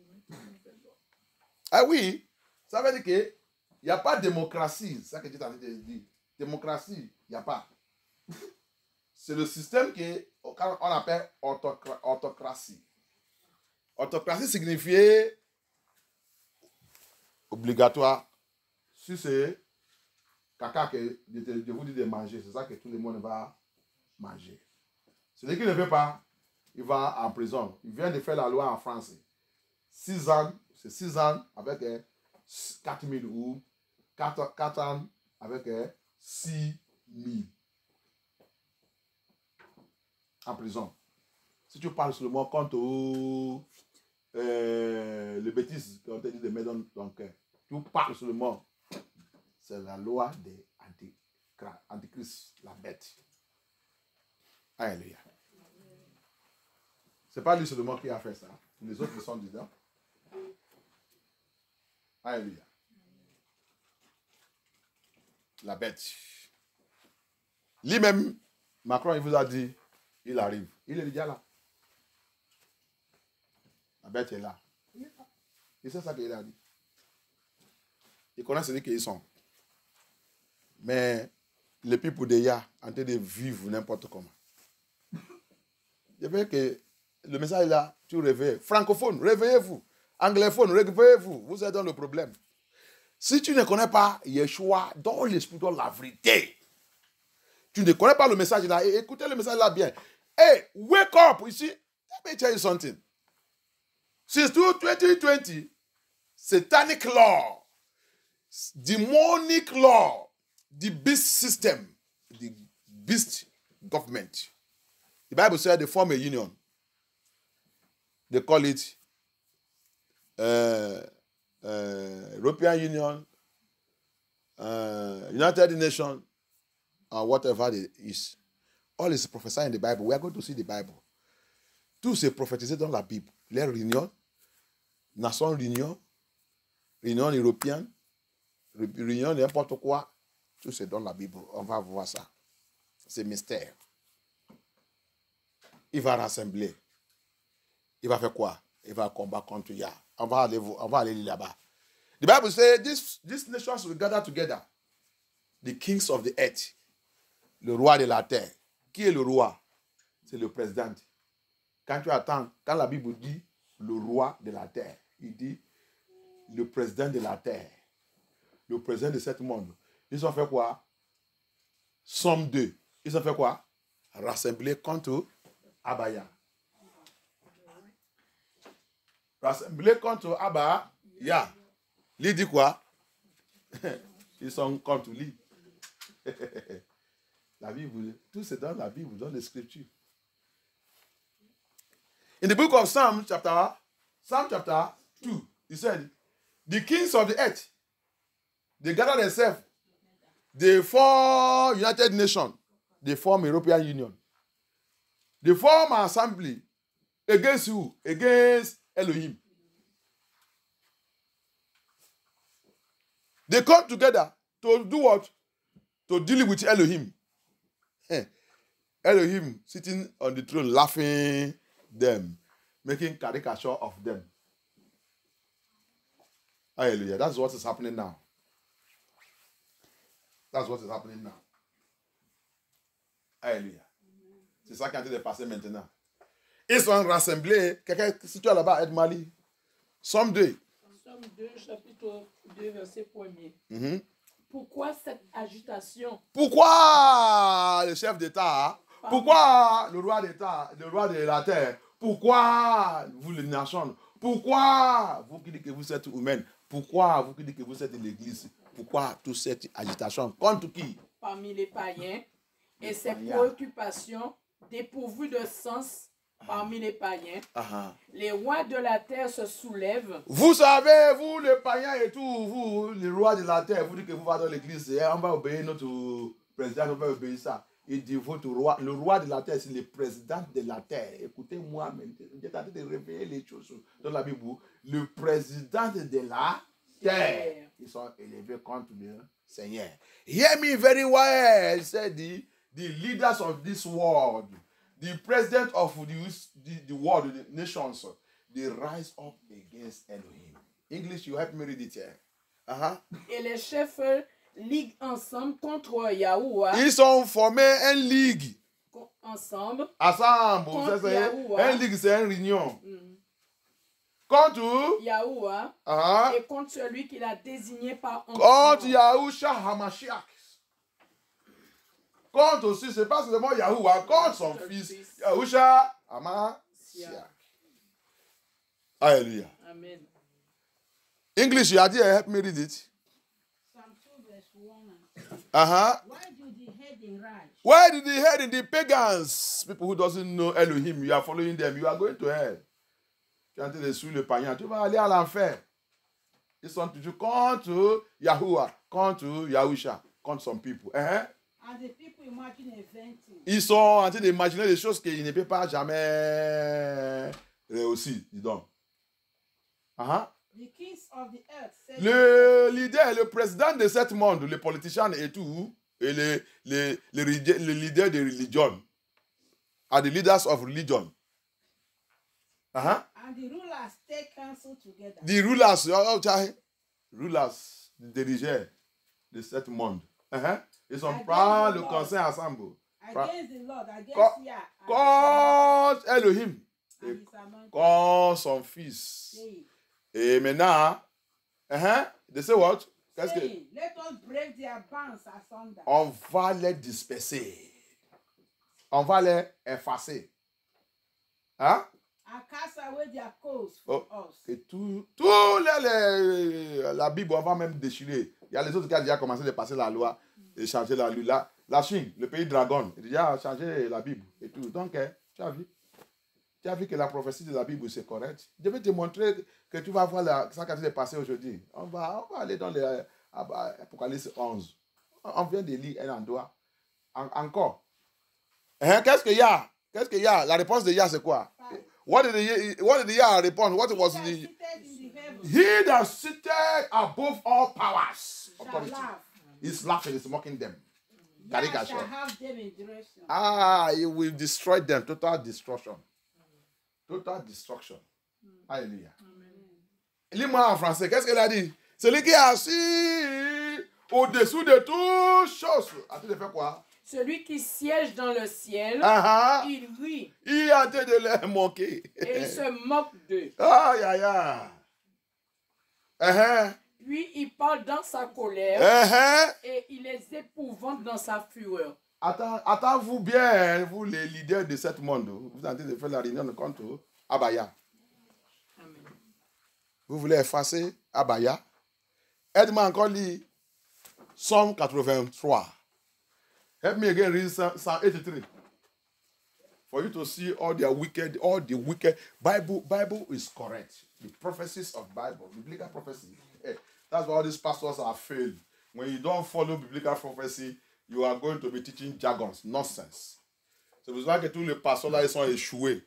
Speaker 1: Ah oui, ça veut dire qu'il n'y a pas de démocratie. C'est ça que tu es en train de dire. Démocratie, il n'y a pas. C'est le système qu'on appelle autocratie. Autocratie signifiait obligatoire. Si c'est caca que je vous dis de manger, c'est ça que tout le monde va manger. Celui qui ne veut pas, il va en prison. Il vient de faire la loi en France. 6 ans, c'est 6 ans avec 4 000 ou 4 ans avec 6 000 en prison. Si tu parles seulement contre les bêtises qu'on t'a dit de mettre dans ton cœur, tu parles seulement. C'est la loi des antichrist, la bête. Alléluia. Ce n'est pas lui seulement qui a fait ça. Les autres qui sont dedans. Alléluia. La bête. Lui-même, Macron, il vous a dit, il arrive. Il est déjà là. La bête est là. Et c'est ça qu'il a dit. Ils connaissent celui qu'ils sont. Mais les people d'Eya en train de vivre n'importe comment. Je veux que le message est là, tu réveilles. Francophone, réveillez-vous. Anglophone, réveillez-vous. Vous êtes dans le problème. Si tu ne connais pas Yeshua dans l'esprit, dans la vérité, tu ne connais pas le message là, et écoutez le message là bien. Hey, wake up ici. Let me tell you something. Since 2020, satanic law, demonic law, the beast system, the beast government. The Bible said they form a union. They call it European Union, United Nations, and whatever it is. All is prophesied in the Bible. We are going to see the Bible. Tout c'est prophétisé dans la Bible. Les réunions, Nations Réunion, Réunion européenne, Réunion n'importe quoi, tout c'est dans la Bible. On va voir ça. C'est mystère. Il va rassembler. Il va faire quoi? Il va combattre contre Yah. On va aller là-bas. The Bible says these nations will gather together. The kings of the earth. Le roi de la terre. Qui est le roi? C'est le président. Quand tu attends, quand la Bible dit le roi de la terre, il dit le président de la terre. Le président de ce monde. Ils ont fait quoi? Somme 2. Ils ont fait quoi? Rassembler contre Abaya. Rassembler contre Abaya. Lui dit quoi? Ils sont contre lui. La Bible, tout c'est dans la Bible, dans les Scriptures. In the book of Psalm chapter 2, he said, the kings of the earth, they gather themselves. They form United Nations. They form European Union. They form an assembly against who? Against Elohim. They come together to do what? To deal with Elohim. Elohim sitting on the throne laughing them, making caricature of them. Hallelujah. That's what is happening now. That's what is happening now. Hallelujah. C'est ça qui est en train de passer maintenant. Ils sont rassemblés. Quelqu'un, si tu es là-bas, aide-moi. Somme 2.
Speaker 2: Somme 2, chapitre 2, verset 1er.
Speaker 1: Mm-hmm.
Speaker 2: Pourquoi cette agitation?
Speaker 1: Pourquoi le chef d'État? Pourquoi le roi d'État, le roi de la terre? Pourquoi vous les nations? Pourquoi vous qui dites que vous êtes humains? Pourquoi vous qui dites que vous êtes de l'Église? Pourquoi toute cette agitation? Contre qui?
Speaker 2: Parmi les païens. Et ces préoccupations dépourvues de sens parmi les païens. Les rois de la terre se soulèvent. Vous savez, vous les païens et tout, vous les rois de la terre, vous dites que vous allez dans l'église, et on va obéir notre président, on va obéir ça. Il dit votre roi, le roi de la terre, c'est le président de la terre. Écoutez-moi, j'ai tenté de réveiller les choses dans la Bible. Le président de la terre. Ils sont élevés contre le Seigneur. Hear me very well, said the leaders of this world. The president of the world, the nations, they rise up against Elohim. English, you help me read it here. Et les chefs liguent ensemble contre Yahuwah. Ils ont formé une ligue. Ensemble. Ensemble. Un ligue, c'est une réunion. contre Yahuwah et contre celui qu'il a désigné par onction.
Speaker 1: Contre Yahushua Hamashiach. Contre aussi, c'est pas seulement Yahuwah, contre son fils Yahushua Hamashiach. Alléluia.
Speaker 2: Amen.
Speaker 1: English, you idea, help me read it.
Speaker 3: Psalm 2 verse 1.
Speaker 1: Why
Speaker 3: do the heathen rise?
Speaker 1: Why did the heathen, the pagans, people who doesn't know Elohim, you are following them, you are going to hell. Quand tu es sous le païen, tu vas aller à l'enfer. Ils sont toujours contre Yahuwah, contre Yahusha, contre son people.
Speaker 3: And the people imagine a vain thing.
Speaker 1: Ils sont en train d'imaginer des choses qu'ils ne peuvent pas jamais réussir, dis donc.
Speaker 3: The kings of the earth said
Speaker 1: le leader, le président de ce monde, les politiciens et tout, et les leaders de religion, are the leaders of religion.
Speaker 3: And the rulers take counsel together.
Speaker 1: The rulers, dirigeurs de ce monde. Ils ont pris le conseil ensemble.
Speaker 3: Against the Lord, against Yah.
Speaker 1: Contre Elohim. Contre son fils. Et maintenant, they say what? Qu'est-ce que?
Speaker 3: Let us break their bands asunder.
Speaker 1: On va les disperser. On va les effacer.
Speaker 3: And cast away their cause from us.
Speaker 1: Et la Bible, on va même déchirer. Il y a les autres qui ont déjà commencé de passer la loi, de changer la loi. La Chine, le pays dragon, il a déjà changé la Bible et tout. Donc, tu as vu? Tu as vu que la prophétie de la Bible, c'est correct. Je vais te montrer que tu vas voir ça qui s'est passé aujourd'hui. On va aller dans l'Apocalypse 11. On vient de lire un endroit. Encore. Qu'est-ce qu'il y a? Qu'est-ce qu'il y a? La réponse de Yah, c'est quoi? What did Yah répondre? What was the... He that seated above all powers. Authority. He's laughing, he's mocking them.
Speaker 3: Shall have them in direction.
Speaker 1: He will destroy them. Total destruction. Total destruction. Alléluia. Lis-moi en français. Qu'est-ce qu'elle a dit? Celui qui est assis au-dessous de toutes choses. As-tu fait quoi?
Speaker 2: Celui qui siège dans le ciel, il rit.
Speaker 1: Il est en train de les moquer.
Speaker 2: Et il se moque d'eux.
Speaker 1: Aïe, aïe, aïe.
Speaker 2: Puis il parle dans sa colère et il les épouvante dans sa fureur.
Speaker 1: Attends-vous bien, vous les leaders de ce monde. Vous êtes en train de faire la réunion de contre Abaya.
Speaker 2: Amen.
Speaker 1: Vous voulez effacer Abaya? Aide-moi encore lire Psalm 83. Help me again read Psalm 83. For you to see all the wicked. Bible is correct. The prophecies of Bible, biblical prophecy. That's why all these pastors are failed. When you don't follow biblical prophecy, you are going to be teaching jargons, nonsense. C'est pour ça que tous les pasteurs là, ils sont échoués.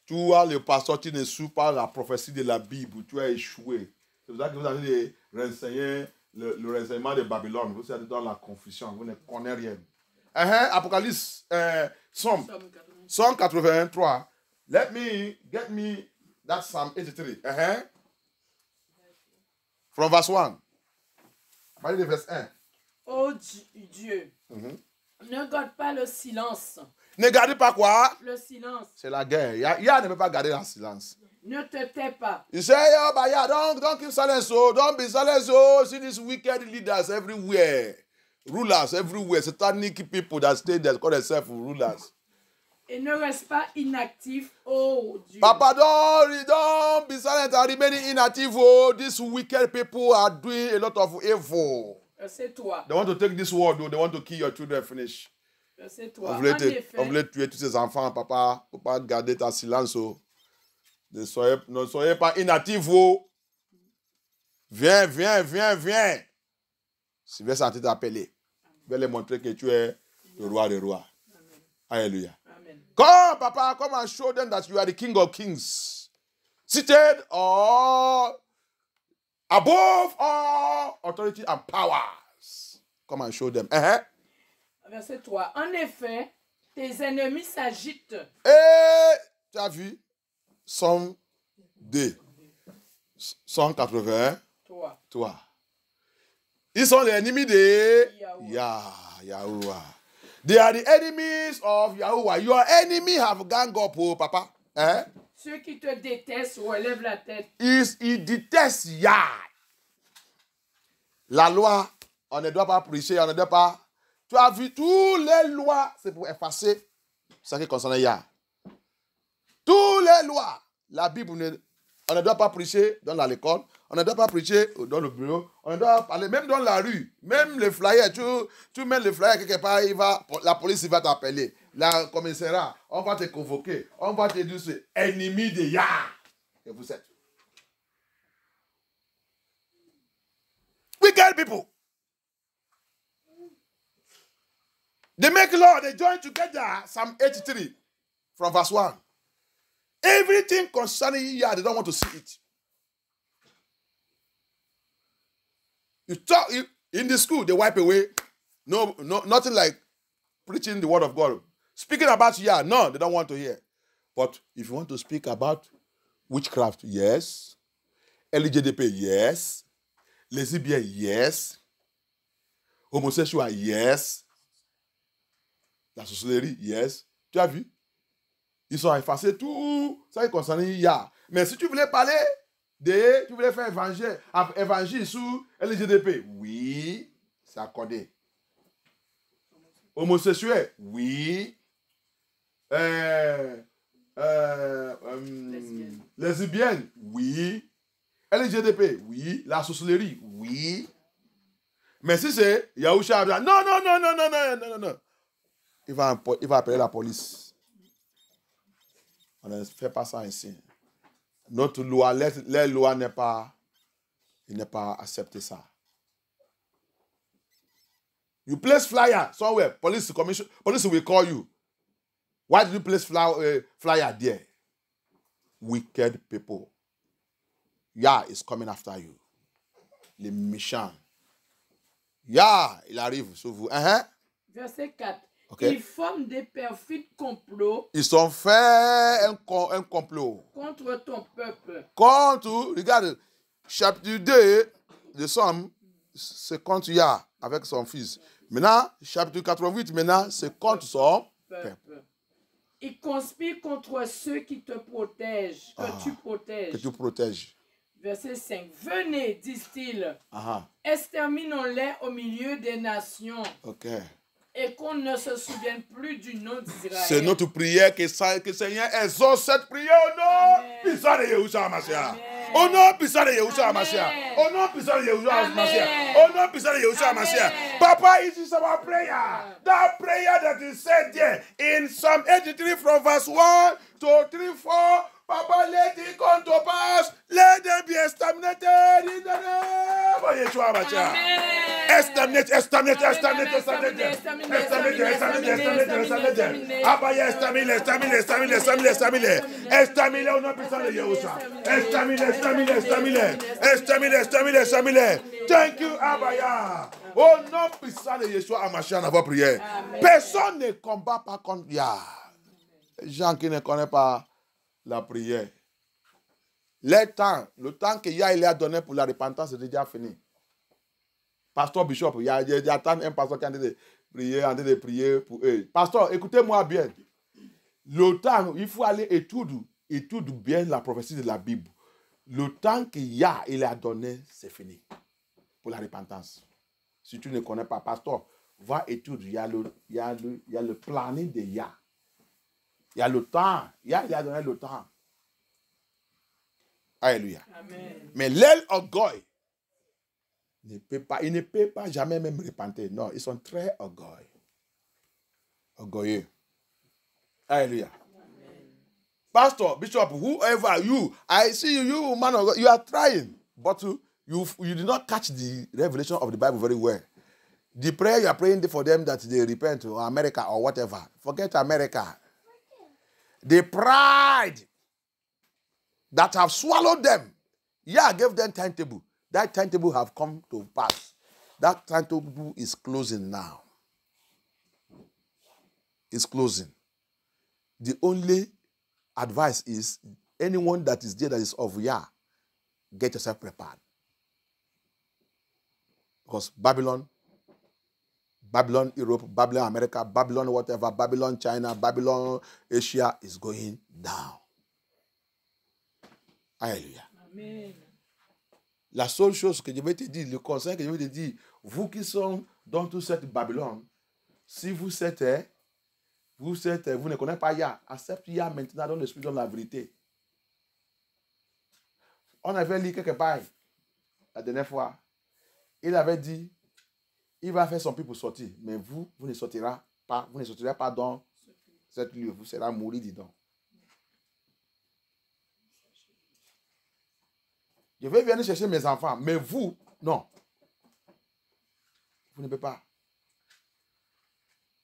Speaker 1: Tous les pasteurs qui ne suivent pas la prophétie de la Bible, tu es échoué. C'est pour ça que vous avez renseigné le renseignement de Babylone. Vous êtes dans la confusion, vous ne connaissez rien. Apocalypse, Psalm 83. Get me that Psalm 83. From verse 1. Parlez de verse 1.
Speaker 2: Oh Dieu, ne garde pas le silence.
Speaker 1: Ne gardez pas quoi?
Speaker 2: Le silence.
Speaker 1: C'est la guerre. Yah ne peut pas garder le silence.
Speaker 2: Ne te tais pas.
Speaker 1: You say, oh, but yeah, don't keep silence. So don't be silent. So see these wicked leaders everywhere. Rulers everywhere. Satanic people that stay there call themselves rulers.
Speaker 2: Et ne reste pas inactif, oh Dieu.
Speaker 1: Papa, don't be silent and remain inactive. Oh, these wicked people are doing a lot of evil.
Speaker 2: C'est toi.
Speaker 1: They want to take this world, though. They want to kill your children, finish.
Speaker 2: C'est toi.
Speaker 1: On voulait tuer tous ces enfants, papa. Faut pas garder ta silence. Oh. Ne soyez pas inactifs. Oh. Viens. Si vous êtes t'appeler, je vais leur montrer que tu es le roi des rois. Alléluia. Come, papa, come and show them that you are the King of Kings. Seated or above all authority and powers. Come and show them.
Speaker 2: Verset 3. En effet, tes ennemis s'agitent.
Speaker 1: Et tu as vu? Psalm 2. 180. 3. Ils sont les ennemis de Yahuwah. They are the enemies of Yahuwah. Your enemy have gang up, oh, papa.
Speaker 2: Ceux qui te détestent relèvent la tête.
Speaker 1: Ils détestent Yah. La loi, on ne doit pas prêcher, on ne doit pas... Tu as vu, toutes les lois, c'est pour effacer ce qui concerne Yah. Toutes les lois, la Bible, on ne doit pas prêcher dans l'école, on ne doit pas prêcher dans le bureau, on ne doit pas parler, même dans la rue, même les flyers, tu mets les flyers quelque part, la police va t'appeler, la commissariat, on va te convoquer, on va te dire c'est ennemi de Yah. Et vous êtes. Wicked people. They make law, they join together, Psalm 83, from verse 1. Everything concerning Yah, they don't want to see it. You talk in the school, they wipe away. No, nothing like preaching the word of God. Speaking about Yah, no, they don't want to hear. But if you want to speak about witchcraft, yes. LGDP, yes. Lesbian, yes. Homosexual, yes. La sorcellerie, yes. Tu as vu? Ils sont effacés tout ça qui concerne Yah. Mais si tu voulais parler tu voulais faire évangile sous LGDP, oui, c'est accordé. Homosexuel, oui. Lesbienne, oui. LGDP, oui. La sorcellerie, oui. Mais si c'est Yahusha, non. Il va appeler la police. On ne fait pas ça ici. Notre loi, les lois n'est pas accepté ça. You place flyer somewhere, police will call you. Why did you place flyer there? Wicked people. Yah is coming after you. Les méchants. Yah, il arrive sur vous.
Speaker 2: Verset 4.
Speaker 1: Okay.
Speaker 2: Ils forment des perfides complots.
Speaker 1: Ils ont fait un complot.
Speaker 2: Contre ton peuple.
Speaker 1: Regarde, chapitre 2 de Somme, c'est contre Yah avec son fils. Maintenant, chapitre 88, c'est contre son peuple.
Speaker 2: Ils conspirent contre ceux qui te protègent, que tu protèges.
Speaker 1: Que tu protèges.
Speaker 2: Verset 5. Venez, disent-ils. Exterminons-les au milieu des nations.
Speaker 1: Ok.
Speaker 2: Et qu'on ne se souvienne plus du nom d'Israël.
Speaker 1: C'est notre prière que le Seigneur exauce cette prière au nom puissant de Yahushua HaMashiach. Au nom puissant de Yahushua HaMashiach. Au nom puissant de Yahushua HaMashiach. Au nom puissant de Yahushua HaMashiach. Papa, it is our prayer. That prayer that is said there in Psalm 83 from verse 1 to 3, 4. Papa, let it come to pass. Let them be exterminated in the name of Yeshua HaMashiach. Exterminate. Abaya, exterminate au nom puissant de Yahushua. Exterminate. Thank you, Abaya. Au nom puissant de Yeshua HaMashiach, notre prière. Personne ne combat pas contre Yah. Les gens qui ne connaissent pas la prière. Le temps que Yah il a donné pour la repentance est déjà fini. Pasteur Bishop, il y a un pasteur qui est en train de prier pour eux. Pasteur, écoutez-moi bien. Le temps, il faut aller étudier bien la prophétie de la Bible. Le temps que Yah il a donné, c'est fini. Pour la repentance. Si tu ne connais pas, pasteur, va étudier. Il y a le planning de Yah. Il y a le temps. Yah il a donné le temps. Alléluia.
Speaker 2: Amen.
Speaker 1: Mais l'aile orgueil, il ne peut pas jamais même repentir. Non, ils sont très orgueilleux. Alléluia. Pastor, Bishop, whoever you, I see you, man of God, you are trying, but you did not catch the revelation of the Bible very well. The prayer you are praying for them that they repent to America or whatever, forget America. The pride that have swallowed them, Yah gave them timetable. That timetable have come to pass. That timetable is closing now. It's closing. The only advice is anyone that is there that is of Yah, get yourself prepared. Because Babylon, Europe, Babylon, America, Babylon, whatever, Babylon, China, Babylon, Asia is going down. Alléluia.
Speaker 2: Amen.
Speaker 1: La seule chose que je vais te dire, le conseil que je vais te dire, vous qui sont dans toute cette Babylone, si vous ne connaissez pas Yah, accepte Yah maintenant dans l'esprit, dans la vérité. On avait lu quelque part la dernière fois. Il avait dit, il va faire son peuple pour sortir, mais vous ne sortirez pas dans cette lieu, vous serez mourir dedans. Je vais venir chercher mes enfants, mais vous, non. Vous ne pouvez pas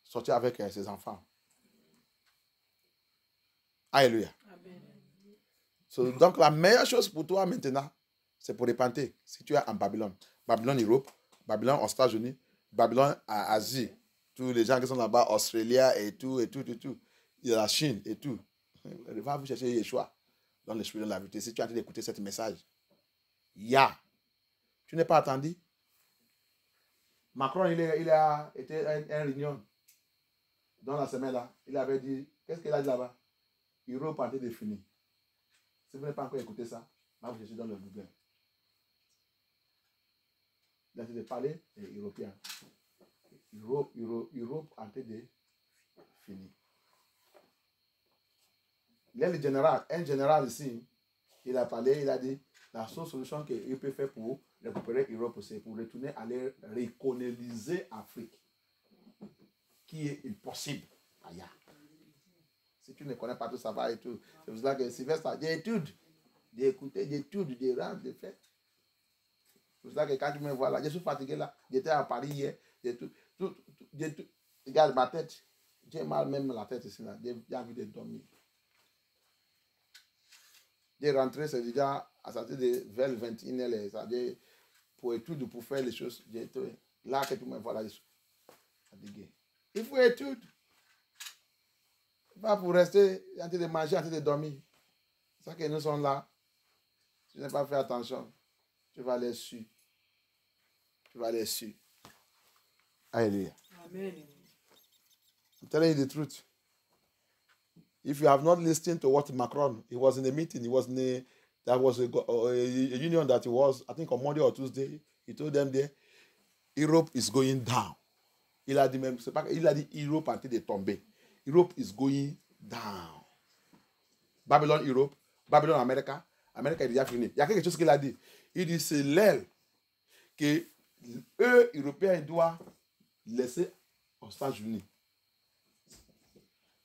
Speaker 1: sortir avec ses enfants. Alléluia. So, donc la meilleure chose pour toi maintenant, c'est pour repentir. Si tu es en Babylone, Babylone Europe, Babylone aux États-Unis, Babylone à Asie, tous les gens qui sont là-bas, Australie et tout. Il y a la Chine et tout. Va vous chercher Yeshua dans l'esprit de la vérité. Si tu as envie d'écouter ce message, tu n'es pas attendu. Macron, il a été à une réunion dans la semaine là. Il avait dit, qu'est-ce qu'il a dit là-bas? Europe a été défini. Si vous n'avez pas encore écouté ça, va vous chercher dans le Google. Il a dit de parler des Européens. Europe a été défini. Il y a un général ici, il a parlé, il a dit, la seule solution qu'il peut faire pour récupérer l'Europe, c'est pour retourner aller recoloniser l'Afrique, qui est impossible ailleurs. Si tu ne connais pas tout ça va et tout, c'est pour ça que Sylvestre, j'ai étude, j'ai écouté, j'ai étude, j'ai rendu, j'ai fait. C'est pour ça que quand tu me vois là, je suis fatigué là, j'étais à Paris hier, j'ai tout, regarde ma tête, j'ai mal même la tête ici là, j'ai envie de dormir. J'ai rentré, c'est déjà à sortir de vers le 21h, c'est-à-dire pour étude, pour faire les choses. Là que tu me vois là, je suis fatigué. Il faut étude. Pas pour rester en train de manger, en train de dormir. C'est ça que nous sommes là. Tu n'as pas fait attention. Tu vas aller sur. Tu vas aller sur. Alléluia.
Speaker 2: Amen.
Speaker 1: I'm telling you the truth. If you have not listened to what Macron, he was in a meeting, there was a union that he was, I think on Monday or Tuesday, he told them there, Europe is going down. Il a dit même, c'est pas, il a dit Europe a été tombée. Europe is going down. Babylone, Europe, Babylone, Amérique est déjà fini. Il y a quelque chose qu'il a dit. Il dit c'est l'aile que eux, Européens, doivent laisser aux États-Unis.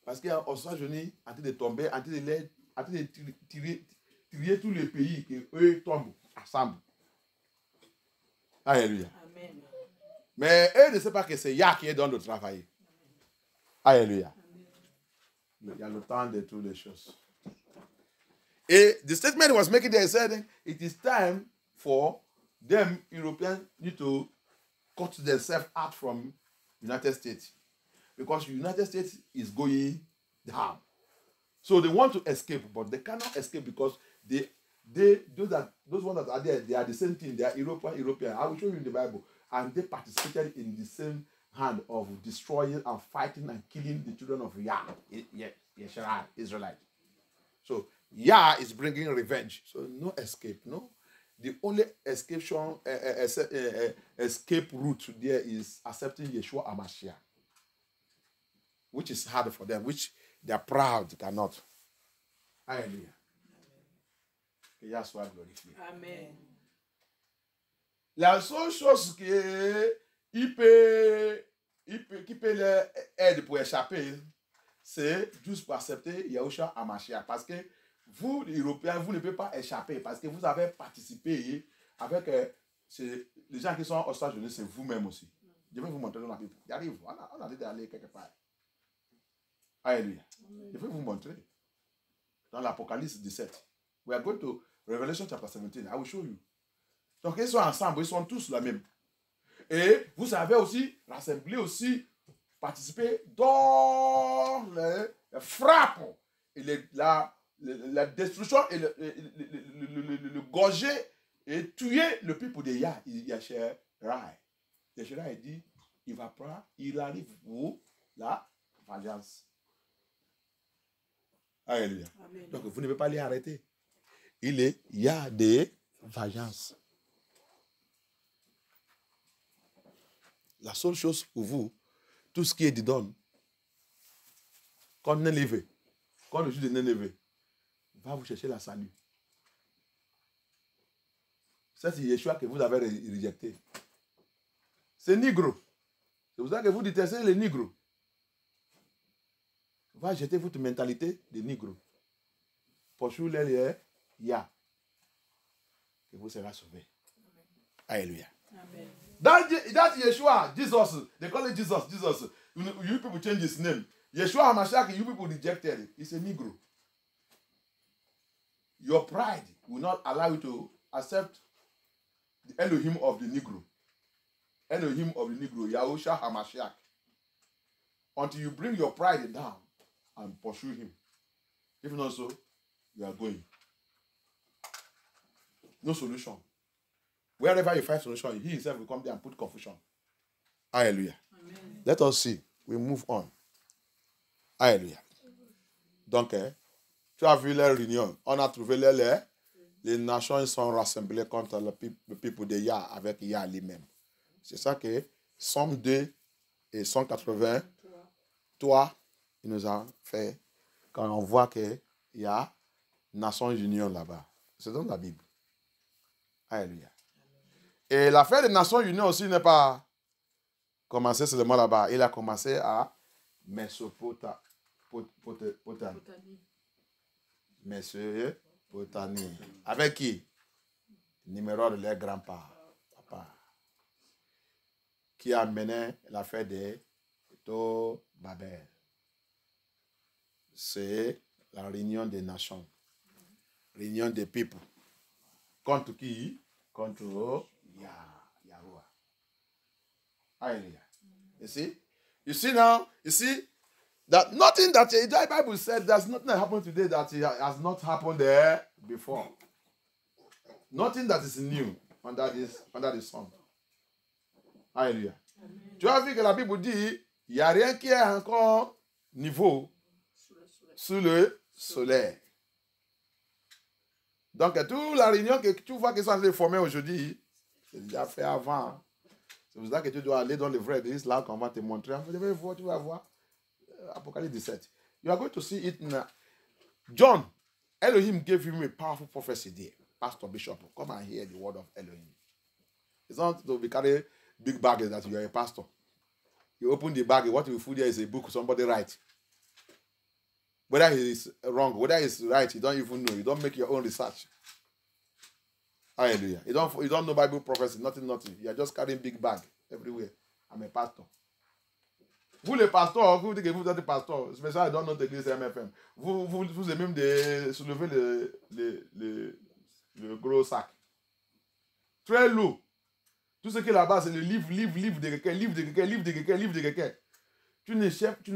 Speaker 1: Parce qu'aux États-Unis, en train de tomber, en train de tirer tous les pays que eux tombent ensemble. Alléluia. Amen. Mais eux ne savent pas que c'est Yah qui est dans le travail. Alléluia. Il y a le temps de toutes les choses. Et the statement was making there said it is time for them Europeans need to cut themselves out from United States. Because United States is going down. So they want to escape, but they cannot escape because those ones that are there, they are the same thing. They are European. I will show you in the Bible. And they participated in the same hand of destroying and fighting and killing the children of Israelite. So Yah is bringing revenge. So no escape, no. The only escape route there is accepting Yeshua HaMashiach, which is hard for them, which they are proud cannot. Hallelujah. Yah soit glorifié.
Speaker 2: Amen.
Speaker 1: La seule chose qui peut l'aider pour échapper, c'est juste pour accepter Yeshua HaMashiach. Parce que vous, les Européens, vous ne pouvez pas échapper parce que vous avez participé avec les gens qui sont aux États-Unis, c'est vous-même aussi. Je vais vous montrer dans la Bible. J'arrive, on a dit d'aller quelque part. Alléluia. Je vais vous montrer dans l'Apocalypse 17. We are going to Revelation chapter 17. I will show you. Donc, ils sont ensemble, ils sont tous la même. Et vous avez aussi rassemblé aussi, participé dans les frappes et la destruction et le gorger et tuer le peuple de Yasherai. Yasherai dit, il va prendre, il arrive pour la vengeance. Alléluia. Donc, vous ne pouvez pas les arrêter. il y a des vaillances. La seule chose pour vous, tout ce qui est dedans, quand Nénévé, quand le juge de Nénévé va vous chercher la salut. Ça, c'est Yeshua que vous avez rejeté. C'est négro. C'est pour ça que vous détestez les négros. Va jeter votre mentalité de négro. Pour tout les ya. Et vous serez sauvés. Alléluia.
Speaker 2: Amen.
Speaker 1: That Yeshua, Jesus, they call it Jesus. You people change his name. Yeshua HaMashiach, you people rejected it. It's a Negro. Your pride will not allow you to accept the Elohim of the Negro. Elohim of the Negro, Yahushua HaMashiach. Until you bring your pride down and pursue him. If not so, you are going. No solution. Wherever you find solution, he himself will come there and put confusion. Hallelujah. Amen. Let us see. We move on. Alléluia. Donc, tu as vu les réunions. On a trouvé les nations sont rassemblées contre le peuple de Yah avec Yah lui-même. C'est ça que Somme 2 et 183, il nous a fait quand on voit qu'il y a Nations Union là-bas. C'est dans la Bible. Alléluia. Et l'affaire des Nations Unies aussi n'est pas commencé seulement là-bas. Il a commencé à Mésopotamie. Mésopotamie. Avec qui? Numéro de leurs grands-parents. Qui a mené l'affaire de Babel. C'est la réunion des nations. Réunion des peuples. Contre qui? Contre Yahweh. Hallelujah. You see now, that nothing that the Bible said, there's nothing that happened today that has not happened there before. Nothing that is new under the sun. Alléluia. Tu as vu que la Bible dit, il n'y a rien qui est encore nouveau sous le soleil. Donc, toute la réunion que tu vois qu'ils sont en train de former aujourd'hui, c'est déjà fait avant. C'est pour ça que tu dois aller dans le vrai église, là qu'on va te montrer. Tu vas voir. Apocalypse 17. You are going to see it now. John, Elohim gave him a powerful prophecy there. Pastor Bishop, come and hear the word of Elohim. It's not to be carrying big bags that you are a pastor. You open the bag, what you find there is a book somebody write. Whether he is wrong, whether he is right, you don't even know. You don't make your own research. Hallelujah. You don't know Bible prophecy, nothing. You are just carrying big bag everywhere. I'm a pastor. Vous les pasteurs, vous dites que vous êtes des pasteurs, spécialement dans notre église MFM, vous aimez même de soulever le gros sac. Très lourd. Tout ce qui est là-bas, c'est le livre de quelqu'un. Tu ne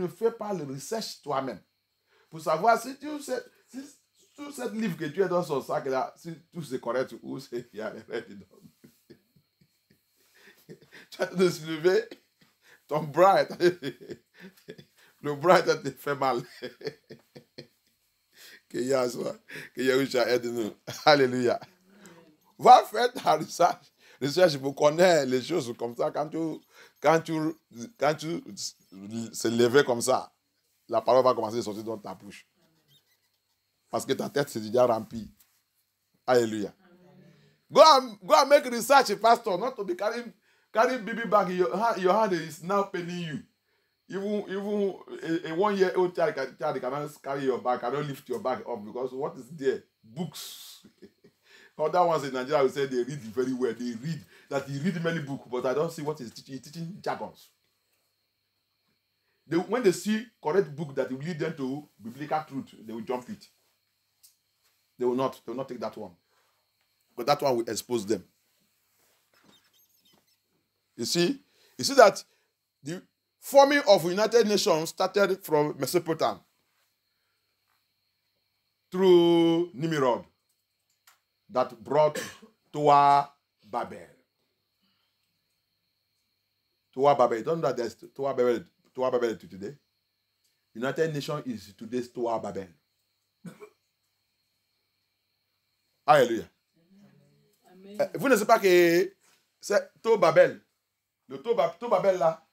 Speaker 1: fais pas le recherche toi-même. Pour savoir si tout ce livre que tu as dans son sac là, si tout c'est correct ou il y a rien dedans. Tu as de soulever ton bras, le bras te fait mal. Que Yahusha aide-nous. Alléluia. Va faire ta recherche pour connaître les choses comme ça. Quand tu se lever comme ça, la parole va commencer à sortir dans ta bouche. Parce que ta tête s'est déjà remplie. Alléluia. Go and make research, pastor, not to be carrying baby bag in your hand is now paining you. Even a 1-year-old child cannot carry your bag, cannot lift your bag up because what is there? Books. Other ones in Nigeria will say they read very well. They read many books, but I don't see what he's teaching. He's teaching jargons. When they see correct book that will lead them to biblical truth, they will jump it. They will not take that one. But that one will expose them. You see that the forming of United Nations started from Mesopotamia through Nimrod that brought Toa Babel. Toa Babel. Don't know that there's Toa Babel to today. United Nations is today's Toa Babel. Alléluia. Vous ne savez pas que c'est Tobabel. Le Tobabel là,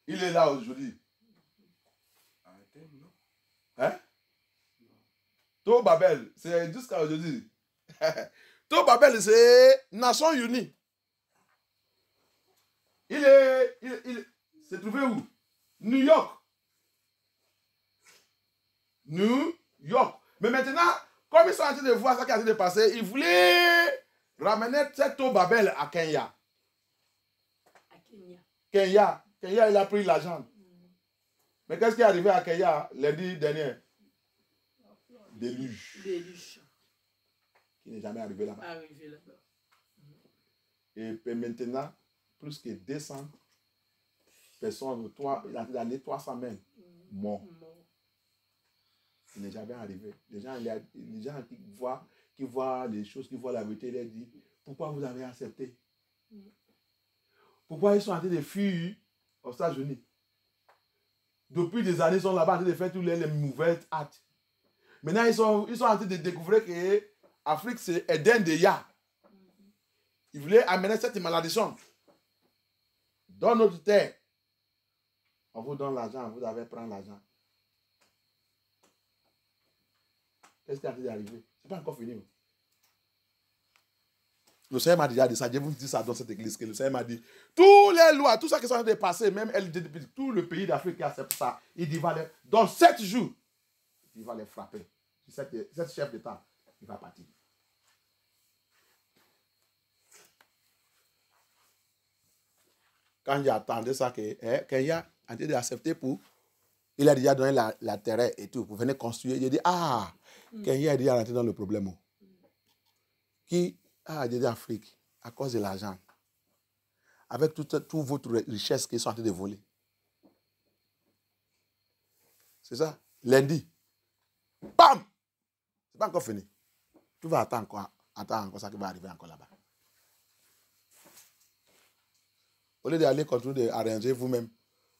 Speaker 1: il est là aujourd'hui. Hein? Tobabel, c'est jusqu'à aujourd'hui. Tobabel, c'est Nations Unies. Il s'est trouvé où? New York. New York. Mais maintenant, comme ils sont en train de voir ce qui est en train de passer, ils voulaient ramener cette Tobabel à Kenya. Kenya, il a pris l'argent. Mais qu'est-ce qui est arrivé à Kenya lundi dernier? Déluge. Qui n'est jamais arrivé là-bas. Et maintenant, plus que 200 personnes, dans les 300 même, morts. Il n'est jamais arrivé. Les gens qui voient les choses, qui voient la vérité, ils leur disent, pourquoi vous avez accepté? Pourquoi ils sont en train de fuir aux États-Unis? Depuis des années, ils sont là-bas en train de faire tous les mauvais actes. Maintenant, ils sont en train de découvrir que l'Afrique, c'est Eden de Yah. Ils voulaient amener cette malédiction dans notre terre. On vous donne l'argent, vous devez prendre l'argent. Qu'est-ce qui est en train d'arriver? Ce n'est pas encore fini. Le Seigneur m'a déjà dit ça. Je vous dis ça dans cette église. Que le Seigneur m'a dit, toutes les lois, tout ça qui sont en train de passer, même tout le pays d'Afrique qui accepte ça, il dit, dans 7 jours, il va les frapper. Cet chef d'État, il va partir. Quand il attendait ça, Kenya a été accepté pour, il a déjà donné la terre et tout, pour venir construire. Il a dit, Kenya est déjà rentré dans le problème. Qui a dit Afrique, à cause de l'argent, avec toute votre richesse qu'ils sont en train de voler. C'est ça. Lundi, bam! C'est pas encore fini. Tu vas attendre encore ça qui va arriver encore là-bas. Au lieu d'aller continuer d'arranger vous-même,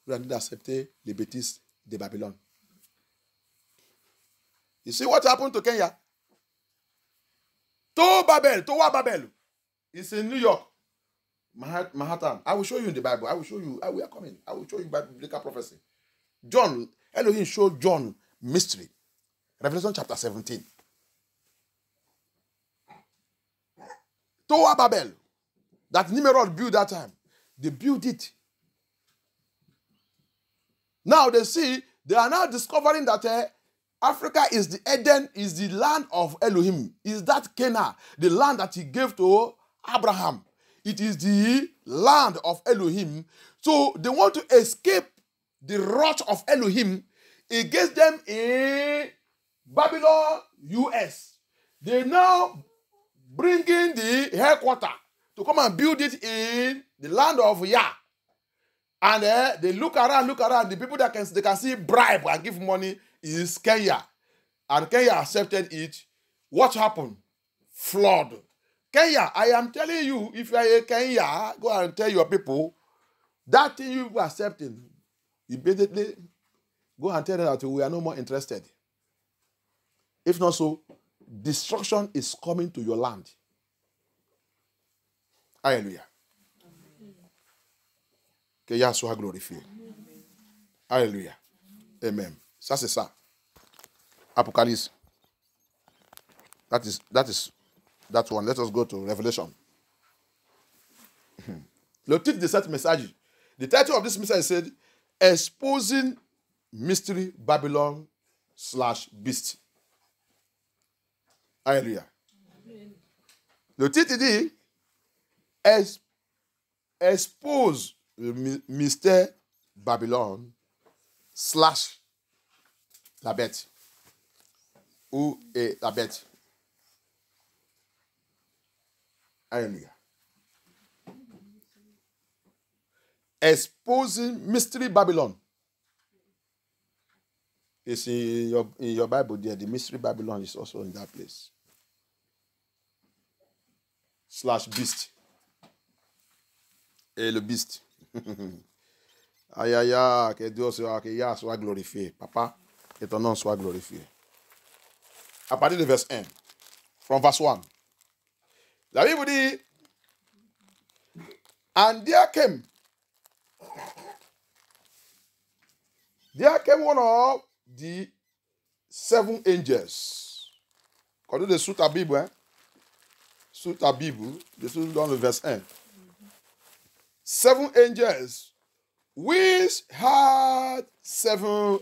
Speaker 1: vous allez d'accepter les bêtises de Babylone. You see what happened to Kenya? Towa Babel. It's in New York. Manhattan. I will show you in the Bible. I will show you how we are coming. I will show you biblical prophecy. John, Elohim showed John mystery. Revelation chapter 17. Towa Babel. That Nimrod built that time. They built it. Now they are now discovering that Africa is the Eden, is the land of Elohim. Is that Canaan, the land that he gave to Abraham. It is the land of Elohim. So they want to escape the wrath of Elohim against them in Babylon, US. They now bringing the headquarters to come and build it in the land of Yah. And they look around. The people that they can see bribe and give money is Kenya. And Kenya accepted it. What happened? Flood. Kenya, I am telling you, if you are a Kenya, go and tell your people, that thing you are accepting, immediately go and tell them that we are no more interested. If not so, destruction is coming to your land. Alléluia. Que Yah soit glorifié. Alléluia. Amen. Ça, c'est ça. Apocalypse. That is that one. Let us go to Revelation. Le titre de cette message, the title of this message said, Exposing Mystery Babylon / Beast. Alléluia. Le titre dit, Expose le mystère Babylone / la bête. Où est la bête? Alléluia. Exposing Mystery Babylon. It's in your Bible there. The Mystery Babylon is also in that place. / beast. Et le beast. Aïe, aïe, aïe, que Dieu soit glorifié. Papa, que ton nom soit glorifié. À partir de verset 1. From verse 1. La Bible dit, and there came one of the 7 angels. Quand on est sous ta Bible, hein? Sous ta Bible, dans le verset 1. 7 angels, which had 7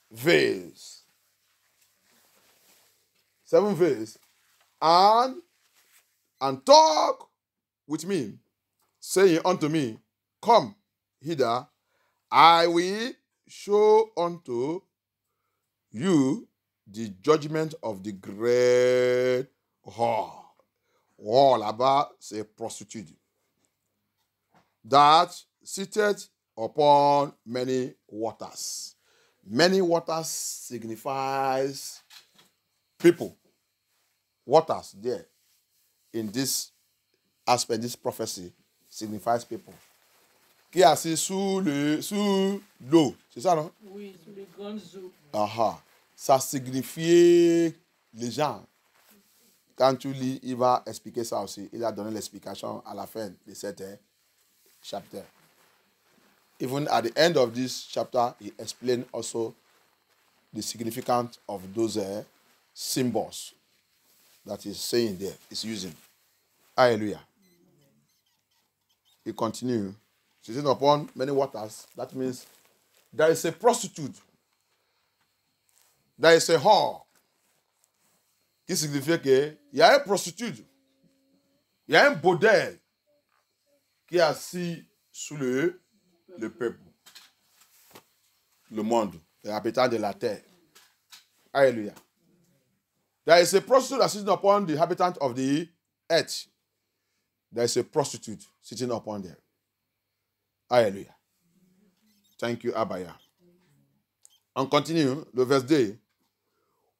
Speaker 1: veils. 7 veils. And talk with me, saying unto me, come hither, I will show unto you the judgment of the great whore. Whore là-bas, c'est prostitute. That sitteth upon many waters. Many waters signifies people. Waters there in this aspect, this prophecy signifies people. Qui est assis sous l'eau. C'est ça, non?
Speaker 2: Oui, sous les grandes eaux.
Speaker 1: Ça signifie les gens. Quand tu lis, il va expliquer ça aussi. Il a donné l'explication à la fin de cet chapter. Even at the end of this chapter, he explained also the significance of those symbols that he's saying there, he's using. Hallelujah. He continues. Sitting upon many waters, that means there is a prostitute. There is a whore. Qui signifie qu'il y a un prostitute. Il y a un bordel qui est assis sous le peuple. Le monde. Les habitants de la terre. Hallelujah. There is a prostitute sitting upon the inhabitants of the earth. There is a prostitute sitting upon them. Hallelujah. Thank you, Abaya. On continue, le verset 2.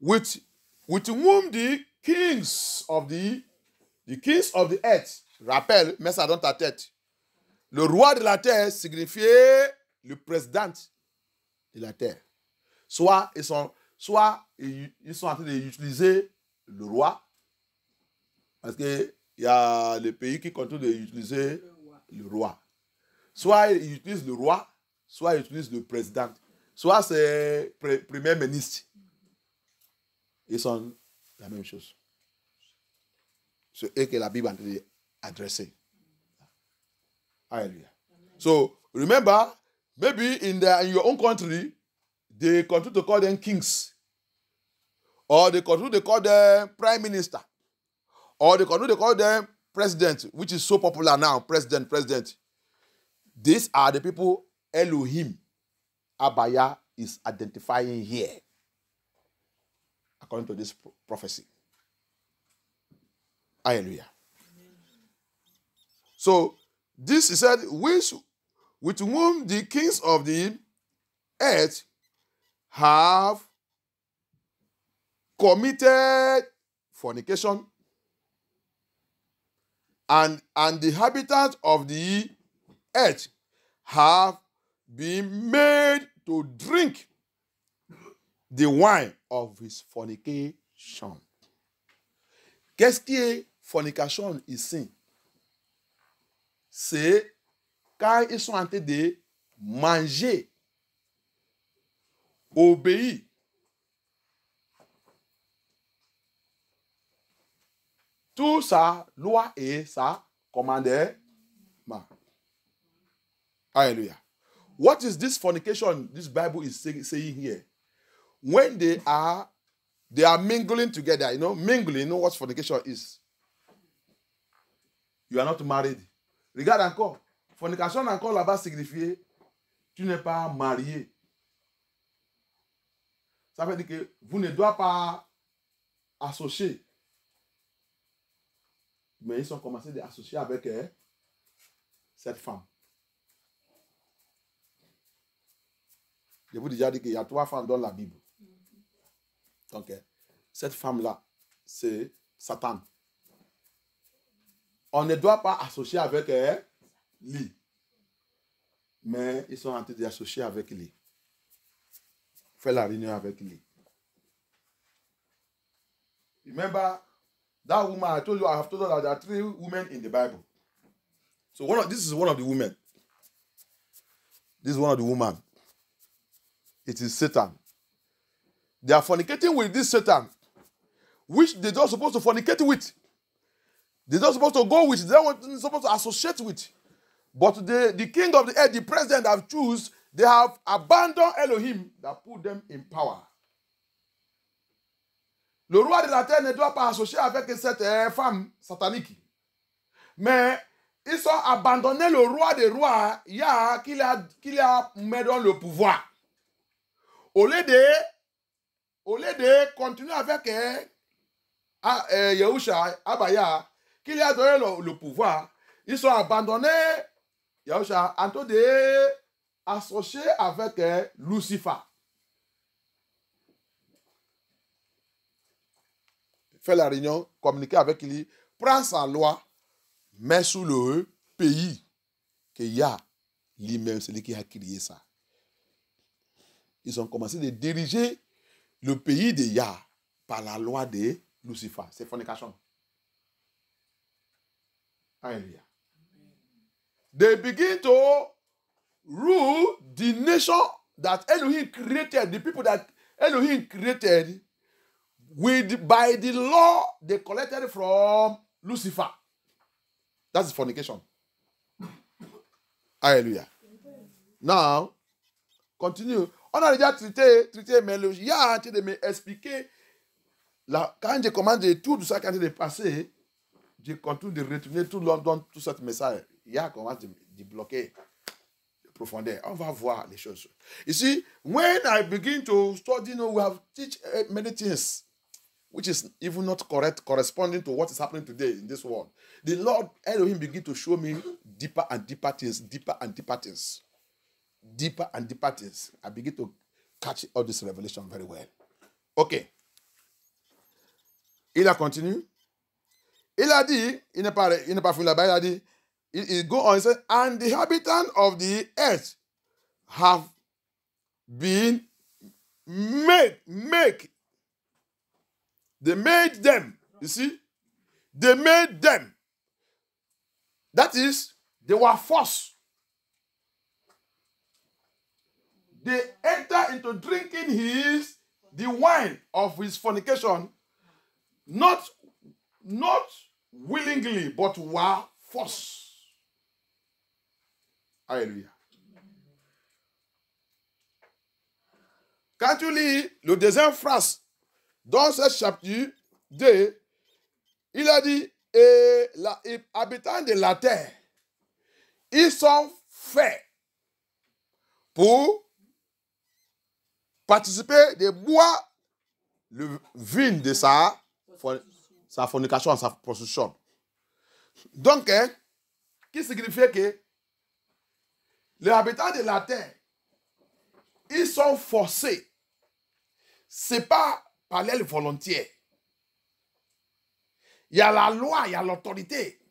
Speaker 1: With whom the kings of the earth, rappelle, mets ça dans ta tête. Le roi de la terre signifiait le président de la terre. Soit ils sont en train d'utiliser le roi, parce qu'il y a les pays qui continuent d'utiliser le roi. Soit ils utilisent le roi, soit ils utilisent le président, soit c'est premier ministre. Ils sont la même chose. C'est eux que la Bible est en train d'adresser. Hallelujah. So remember, maybe in your own country, they continue to call them kings, or they continue to call them prime minister, or they continue to call them president, which is so popular now, president. These are the people Elohim Abaya is identifying here, according to this prophecy. Hallelujah. So, this is said, with whom the kings of the earth have committed fornication, and the inhabitants of the earth have been made to drink the wine of his fornication. Qu'est-ce qui est fornication ici? C'est quand ils sont en train de manger, obéir tout sa loi et sa commandement. Hallelujah. What is this fornication this Bible is saying here? When they are mingling together, mingling, you know what fornication is? You are not married. Regarde encore. Fornication encore là-bas signifie tu n'es pas marié. Ça veut dire que vous ne doivent pas associer. Mais ils ont commencé à associer avec cette femme. Je vous ai déjà dit qu'il y a 3 femmes dans la Bible. Donc, cette femme-là, c'est Satan. On ne doit pas associer avec lui. Mais ils sont en train d'associer avec lui. Faire la réunion avec lui. Remember, That woman, I have told you that there are 3 women in the Bible. So this is one of the women. This is one of the women. It is Satan. They are fornicating with this Satan, which they're not supposed to fornicate with. They're not supposed to go with. They're not supposed to associate with. But the king of the earth, the president have choose, they have abandoned Elohim that put them in power. Le roi de la terre ne doit pas associer avec cette femme satanique. Mais ils ont abandonné le roi des rois qu'il a mis dans le pouvoir. Au lieu de continuer avec Yahusha, Abaya, qu'il a donné le pouvoir, ils ont abandonné Yahusha en train de associer avec Lucifer. Fait la réunion, communiquer avec lui, prend sa loi, met sous le pays que Yah, lui-même, c'est lui qui a créé ça. Ils ont commencé de diriger le pays de Yah par la loi de Lucifer. C'est fornication. Alléluia. They begin to rule the nation that Elohim created, the people that Elohim created, by the law they collected from Lucifer. That's fornication. Alléluia. Now, continue. On a déjà traité, mais il y a un train de m'expliquer. Quand je commande tout ça, quand je l'ai passé, je continue de retourner tout le long dans tout ce message. Il y a comment de bloquer de profondeur. On va voir les choses. Ici, when I begin to study, we have teach many things, which is even not correct, corresponding to what is happening today in this world. The Lord Elohim begin to show me deeper and deeper things, deeper and deeper things. Deeper and deeper things. I begin to catch all this revelation very well. Ok. Il a continué. Il a dit, il n'est pas fini là-bas, il a dit, il go on, he said, and the inhabitants of the earth have been made. They made them. You see? They made them. That is, they were forced. They enter into drinking the wine of his fornication, not willingly, but were forced. Alléluia. Quand tu lis le deuxième phrase dans ce chapitre 2, il a dit, et les habitants de la terre, ils sont faits pour participer de boire le vin de sa fornication, sa prostitution. Donc, qui signifie que les habitants de la terre, ils sont forcés. Ce n'est pas par leur volonté. Il y a la loi, il y a l'autorité.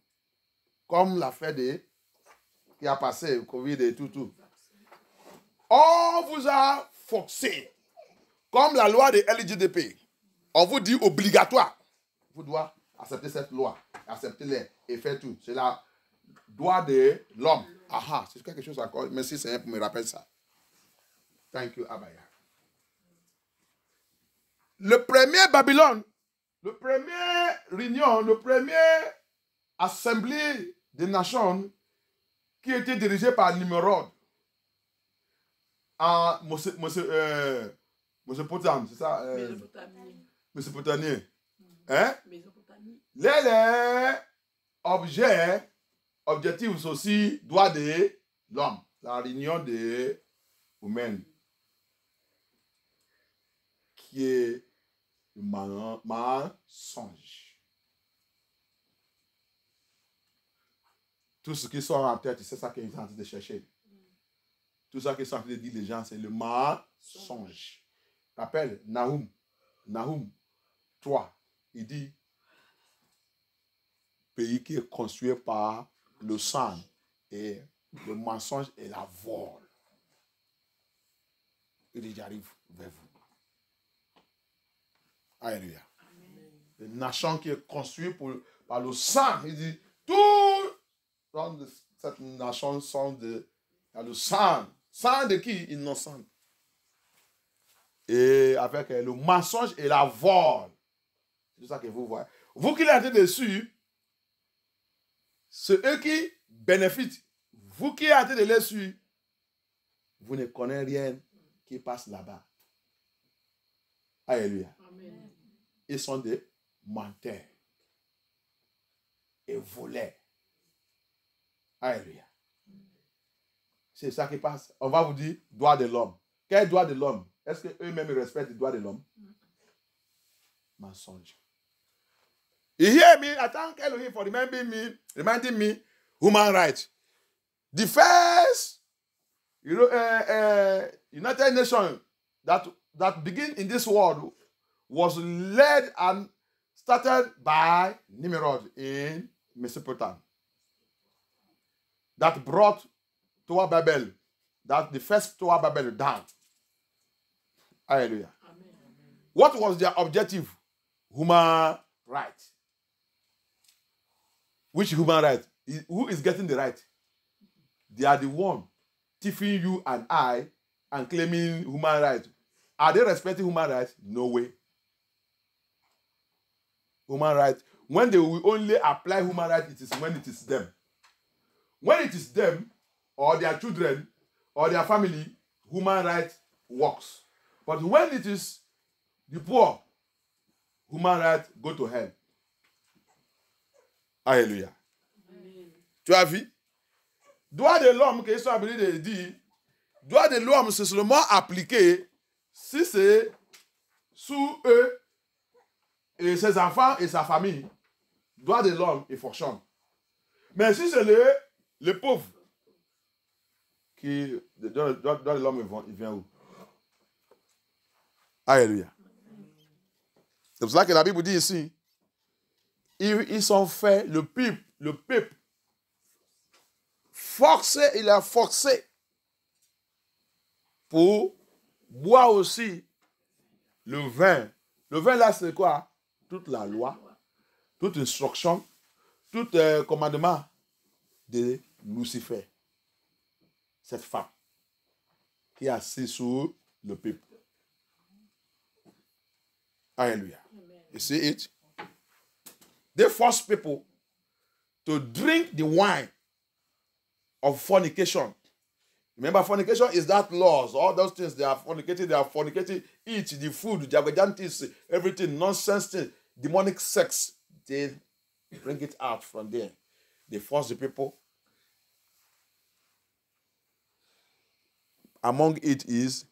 Speaker 1: Comme l'affaire qui a passé, le Covid et tout. On vous a forcé. Comme la loi de LGDP. On vous dit obligatoire. Vous devez accepter cette loi. Accepter-les et faire tout. C'est la loi de l'homme. Ah, c'est quelque chose encore. Merci Seigneur pour me rappeler ça. Thank you, Abaya. Le premier Babylone, le premier réunion, le premier assemblée des nations qui était dirigée par Nimrod en Mésopotamie, c'est ça? Mésopotamie. Hein? Les objectifs aussi, droits de l'homme, la réunion des humains, qui est le mensonge. Tout ce qui sort en tête, c'est ça qu'ils sont en train de chercher. Tout ça qu'ils sont en train de dire les gens, c'est le mensonge. Rappelle Nahum 3, il dit, pays qui est construit par le sang et le mensonge et la vol. Il dit, j'arrive vers vous. Alléluia. une nation qui est construite par le sang. Il dit, tout dans cette nation sont le sang. Sang de qui? Innocent. Et avec le mensonge et la vol. C'est ça que vous voyez. Vous qui l'êtes dessus, c'est eux qui bénéficient. Vous qui êtes dessus, vous ne connaissez rien qui passe là-bas. Alléluia. Amen. Ils sont des menteurs et voleurs. Alléluia. C'est ça qui passe. On va vous dire, droit de l'homme. Quel droit de l'homme? Est-ce qu'eux-mêmes respectent le droit de l'homme? Mensonge. You hear me? I thank Elohim for reminding me human rights. The first United Nations that began in this world was led and started by Nimrod in Mesopotamia. That brought Tower Babel, that the first Tower Babel down. Hallelujah. Amen. What was their objective? Human rights. Which human right? Who is getting the right? They are the one thieving you and I and claiming human rights. Are they respecting human rights? No way. Human rights. When they will only apply human rights, it is when it is them. When it is them, or their children, or their family, human rights works. But when it is the poor, human rights go to hell. Alléluia. Tu as vu? Droit de l'homme, que sont habilités de dire, droit de l'homme, c'est seulement appliqué si c'est sous eux et ses enfants et sa famille. Droit de l'homme, il fonctionne. Mais si c'est les pauvres, qui, droit de l'homme, il vient où? Alléluia. C'est pour ça que la Bible dit ici, ils sont faits, le peuple, forcé, il a forcé pour boire aussi le vin. Le vin là, c'est quoi? Toute la loi, toute instruction, tout commandement de Lucifer. Cette femme qui est assise sur le peuple. Alléluia. You see it? They force people to drink the wine of fornication. Remember, fornication is that laws, all those things they are fornicating, eat the food, the aguardientes, everything, nonsense thing, demonic sex. They bring it out from there. They force the people. Among it is,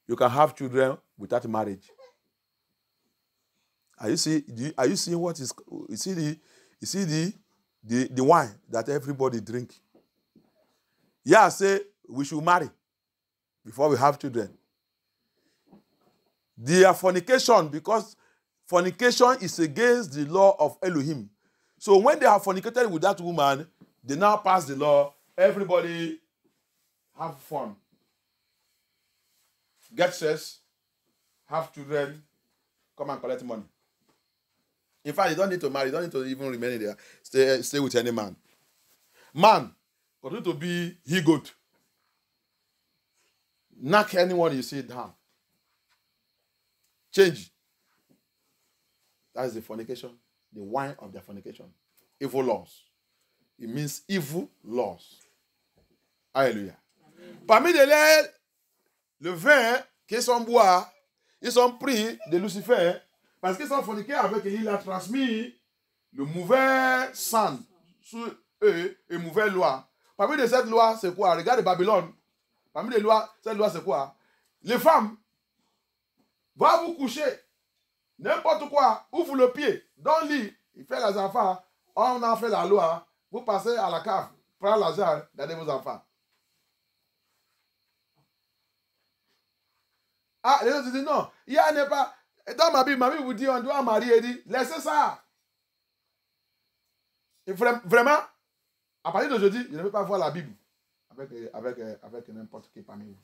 Speaker 1: you can have children without marriage. Are you seeing what is? You see the wine that everybody drink. Yeah, say we should marry before we have children. They are fornication because fornication is against the law of Elohim. So when they have fornicated with that woman, they now pass the law. Everybody have fun, get sex, have children, come and collect money. In fact, you don't need to marry. You don't need to even remain there. Stay with any man. Man, continue to be he-goat. Knock anyone you see down. Change. That is the fornication, the wine of the fornication. Evil laws. It means evil laws. Alléluia. Parmi le vin qu'ils sont boire, ils sont pris de Lucifer. Parce qu'ils sont forniqués avec lui, il a transmis le mauvais sang sur eux et mauvaise loi. Parmi de cette loi, c'est quoi? Regarde Babylone. Parmi les lois, cette loi, c'est quoi? Les femmes, va vous coucher. N'importe quoi, ouvre le pied, dans le lit, il fait les enfants. On a fait la loi. Vous passez à la cave, prenez l'argent, donnez vos enfants. Ah, les autres disent non, il y a n'est pas. Dans ma Bible vous dit on doit marier, elle dit laissez ça. Et vraiment, à partir d'aujourd'hui, je ne veux pas voir la Bible avec n'importe qui parmi vous.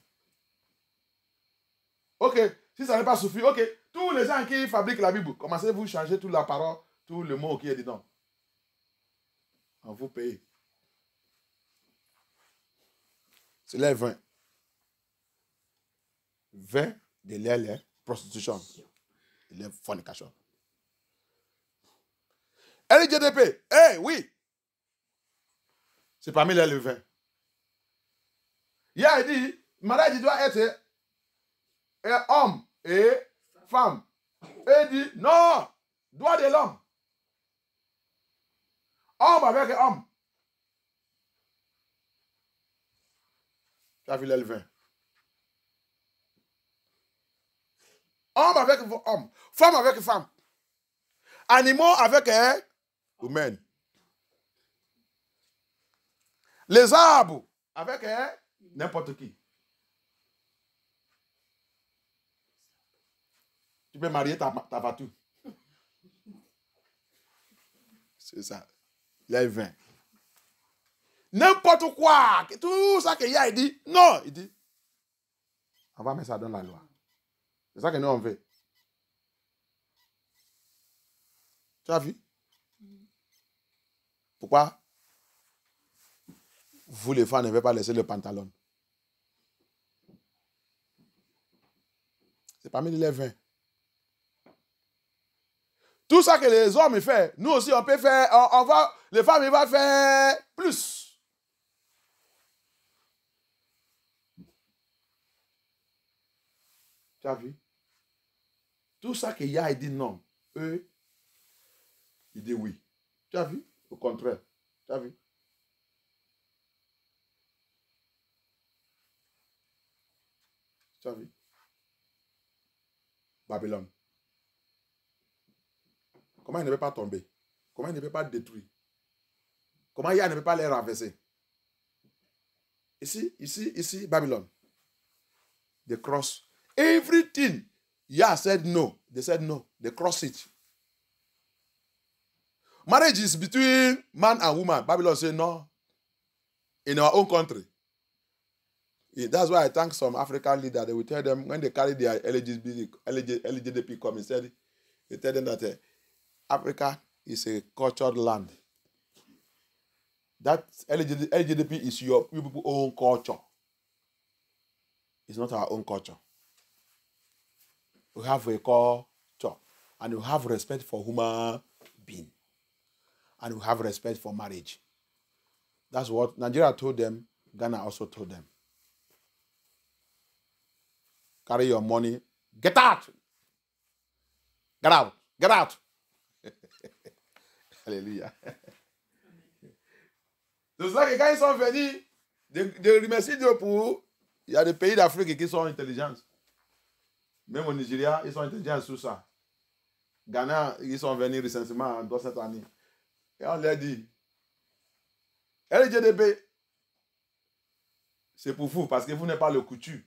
Speaker 1: Ok, si ça n'est pas suffi, ok, Tous les gens qui fabriquent la Bible, commencez-vous à changer toute la parole, tout le mot qui est dedans. On vous paye. C'est les 20. 20 de la prostitution. De la fornication. LGDP, oui. C'est parmi les 20. Il a dit, mariage doit être homme et femme. Et dit, non, droit de l'homme. Homme avec homme. Tu as vu les 20. Homme avec homme. Femme avec femme. Animaux avec humains. Les arbres avec n'importe qui. Tu peux marier ta voiture. C'est ça. Il y a 20. N'importe quoi. Tout ça qu'il y a, il dit, non. Il dit, on va mettre ça dans la loi. C'est ça que nous on fait. Tu as vu? Pourquoi vous les femmes ne devez pas laisser le pantalon? C'est parmi les 20. Tout ça que les hommes font, nous aussi on peut faire, les femmes ils vont faire plus. Tu as vu? Tout ça qu'il y a, il dit non. Eux, il dit oui. Tu as vu? Au contraire. Tu as vu? Tu as vu? Babylone. Comment il ne peut pas tomber? Comment il ne peut pas détruire? Comment il ne peut pas les renverser? Ici, Babylone. They cross everything. Yah said no. They said no. They cross it. Marriage is between man and woman. Babylon said no. In our own country. That's why I thank some African leaders. They will tell them when they carry their LGBT come instead, they tell them that Africa is a cultured land. That LGBT is your people's own culture. It's not our own culture. We have a culture and we have respect for human being. And we have respect for marriage. That's what Nigeria told them, Ghana also told them. Carry your money. Get out. Get out. Get out. Alléluia. C'est ça que quand ils sont venus, de remercier Dieu pour... Il y a des pays d'Afrique qui sont intelligents. Même au Nigeria, ils sont intelligents sur ça. Ghana, ils sont venus récemment dans cette année. Et on leur dit, LGDB, c'est pour vous, parce que vous n'êtes pas le coutume.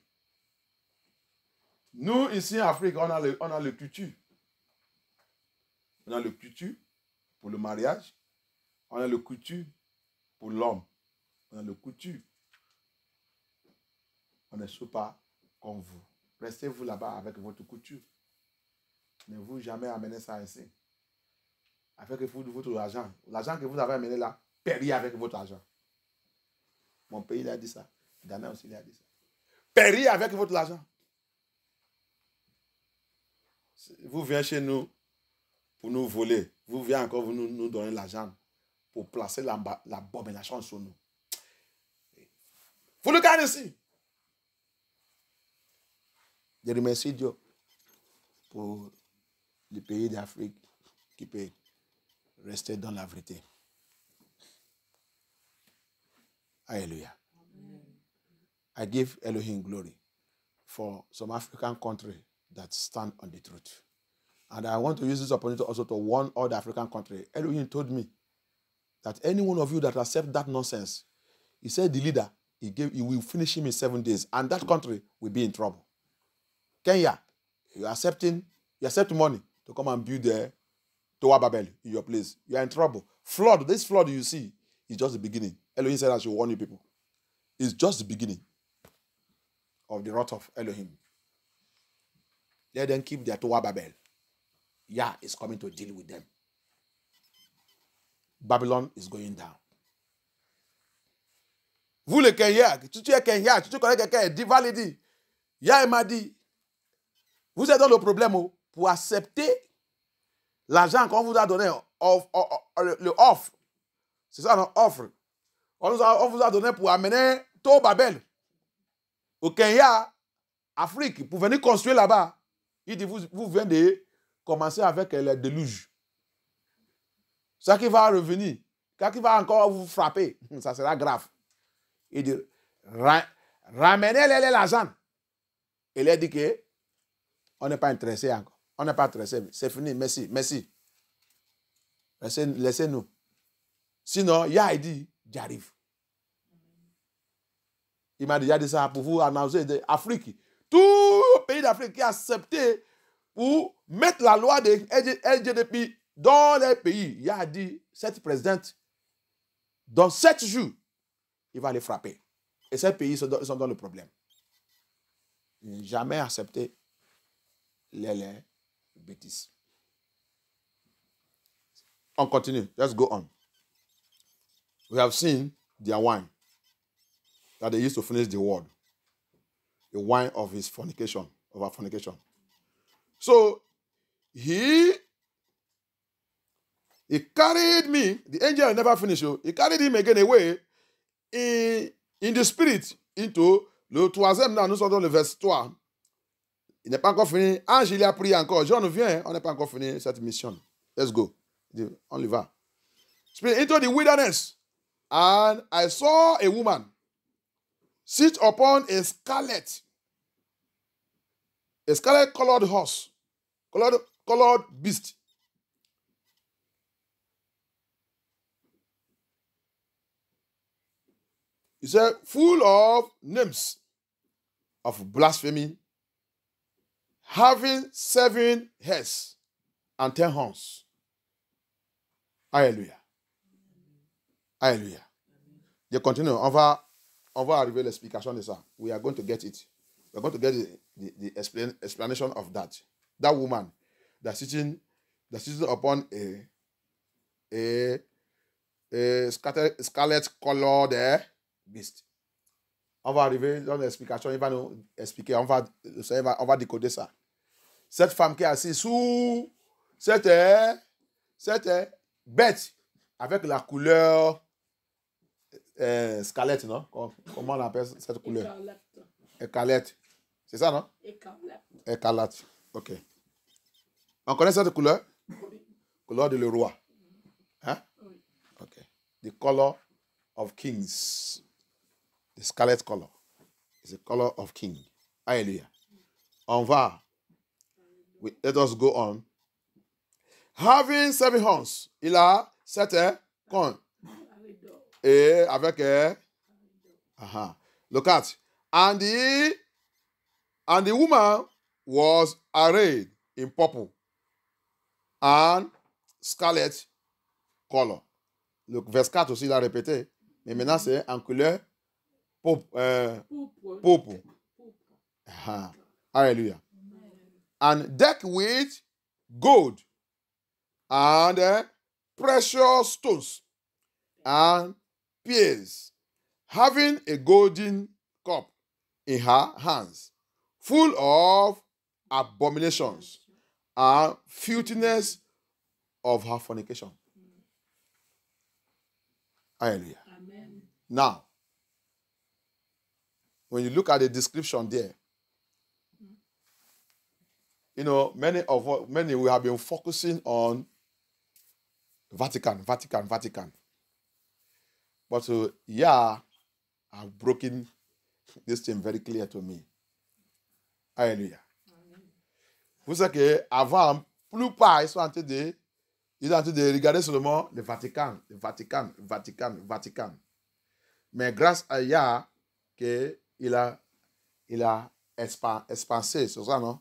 Speaker 1: Nous, ici en Afrique, on a le coutume. On a le coutume pour le mariage. On a le coutume pour l'homme. On a le coutume. On ne sait pas comme vous. Restez-vous là-bas avec votre coutume. Ne vous jamais amener ça ici. Avec votre argent. L'argent que vous avez amené là, payez avec votre argent. Mon pays, il a dit ça. Ghana aussi, il a dit ça. Payez avec votre argent. Vous venez chez nous pour nous voler. Vous venez encore nous donner l'argent pour placer l'abomination sur nous. Vous le gagnez ici. Je remercie Dieu pour les pays d'Afrique qui peuvent rester dans la vérité. Alléluia. I give Elohim glory for some African countries that stand on the truth. And I want to use this opportunity also to warn all the African countries. Elohim told me that any one of you that accept that nonsense, he said the leader, he will finish him in 7 days, and that country will be in trouble. Kenya, you accept money to come and build the Tower Babel in your place. You are in trouble. This flood you see is just the beginning. Elohim said I should warn you people. It's just the beginning of the wrath of Elohim. let them keep their Tower Babel. Yah is coming to deal with them. Babylon is going down. Vous les Kenya, tu es Kenya, tu connais quelqu'un, dit validi. Yah m'a dit, vous êtes dans le problème pour accepter l'argent qu'on vous a donné, le offre. C'est ça notre offre. On vous a donné pour amener Tower Babel au Kenya, Afrique, pour venir construire là-bas. Il dit, vous venez de commencer avec les déluges. Ça qui va revenir, ça qui va encore vous frapper, ça sera grave. Il dit, ramenez-les l'argent. Il a dit que on n'est pas intéressé encore. On n'est pas intéressé. C'est fini. Merci. Merci. Laissez-nous. Sinon, Yah dit, j'arrive. Il m'a déjà dit ça pour vous annoncer d'Afrique. Tout le pays d'Afrique qui a accepté pour mettre la loi de LGDP dans les pays. Yah a dit, cette présidente, dans 7 jours, il va les frapper. Et ces pays sont dans le problème. Ils n'ont jamais accepté les bêtises. On continue. Let's go on. We have seen their wine that they used to finish the world. The wine of his fornication, of our fornication. So, he carried me, the angel never finished, he carried him again away in the spirit into le troisième, là, nous sommes dans le verset 3. Il n'est pas encore fini. Ange, il a prié encore. Jean vient, on n'est pas encore fini cette mission. Let's go. On y va. Spirit into the wilderness. And I saw a woman sit upon a scarlet colored horse, colored beast. He said, full of names of blasphemy, having 7 heads and 10 horns. Alléluia. Alléluia. Je continue. On va arriver à l'explication de ça. We are going to get it. We are going to get the explanation of that. That woman that's sitting upon a scarlet colored beast. On va arriver dans l'explication. Il va nous expliquer. On va décoder ça. Cette femme qui est assise sous cette bête avec la couleur scarlett, non? Comment on appelle cette couleur? Écarlate. Écarlate. C'est ça, non? Écarlate. Écarlate. OK. On connaît cette couleur? Oui. Couleur de le roi. Hein? Oui. OK. The color of kings. The scarlet color. It's the color of king. Hallelujah. On va. Let us go on. Having 7 horns. Il a 7 cornes. Et avec look at. And the woman was arrayed in purple and scarlet color. Le verset 4 aussi, il a répété. Mais maintenant, c'est en couleur pourpre. Hallelujah. And decked with gold and precious stones and pearls, having a golden cup in her hands, full of abominations and filthiness of her fornication. Hallelujah. Amen. Now, when you look at the description there, you know, many we have been focusing on Vatican. But Yah have broken this thing very clear to me. Hallelujah. Vous savez qu'avant, plus pas, ils sont en train de regarder seulement le Vatican. Mais grâce à Yah, il a expansé, c'est ça, non?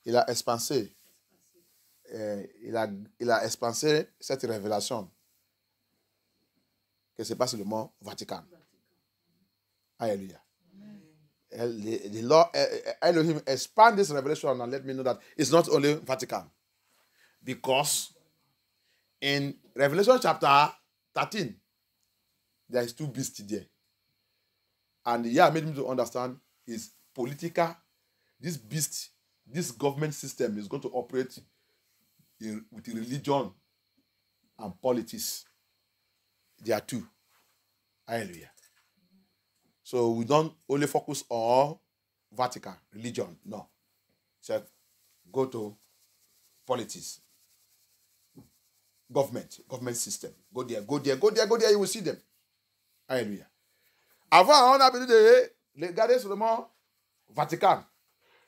Speaker 1: Il a expansé. Il a expansé cette révélation. Que ce n'est pas seulement Vatican. Alléluia. the Lord, Elohim, expand this revelation and let me know that it's not only Vatican. Because in Revelation chapter 13, there is 2 beasts there. And yeah, made me to understand is political. This beast, this government system is going to operate with religion and politics. There are 2. Hallelujah. So we don't only focus on Vatican, religion. No. So go to politics. Government system. Go there, you will see them. Hallelujah. Avant, on a besoin de regarder seulement Vatican.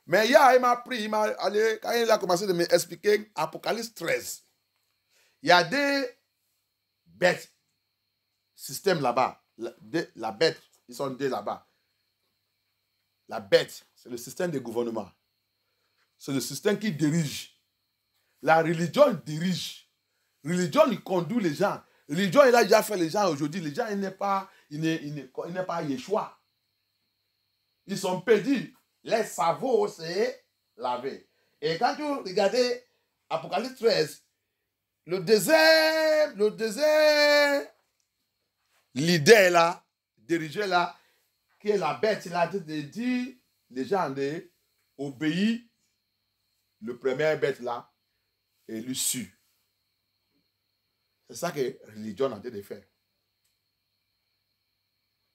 Speaker 1: Mais hier, il m'a pris, quand il a commencé de m'expliquer Apocalypse 13, il y a des bêtes, système là-bas. La bête, ils sont 2 là-bas. La bête, c'est le système de gouvernement. C'est le système qui dirige. La religion dirige. Religion, il conduit les gens. Religion, il a déjà fait les gens aujourd'hui. Les gens, il n'est pas Yeshua. Ils sont perdus. Les cerveaux, c'est lavé. Et quand tu regardez Apocalypse 13, le deuxième leader là, dirigeant là, qui est la bête, il a dit les gens d'obéir le premier bête là et lui su. C'est ça que la religion a été de faire.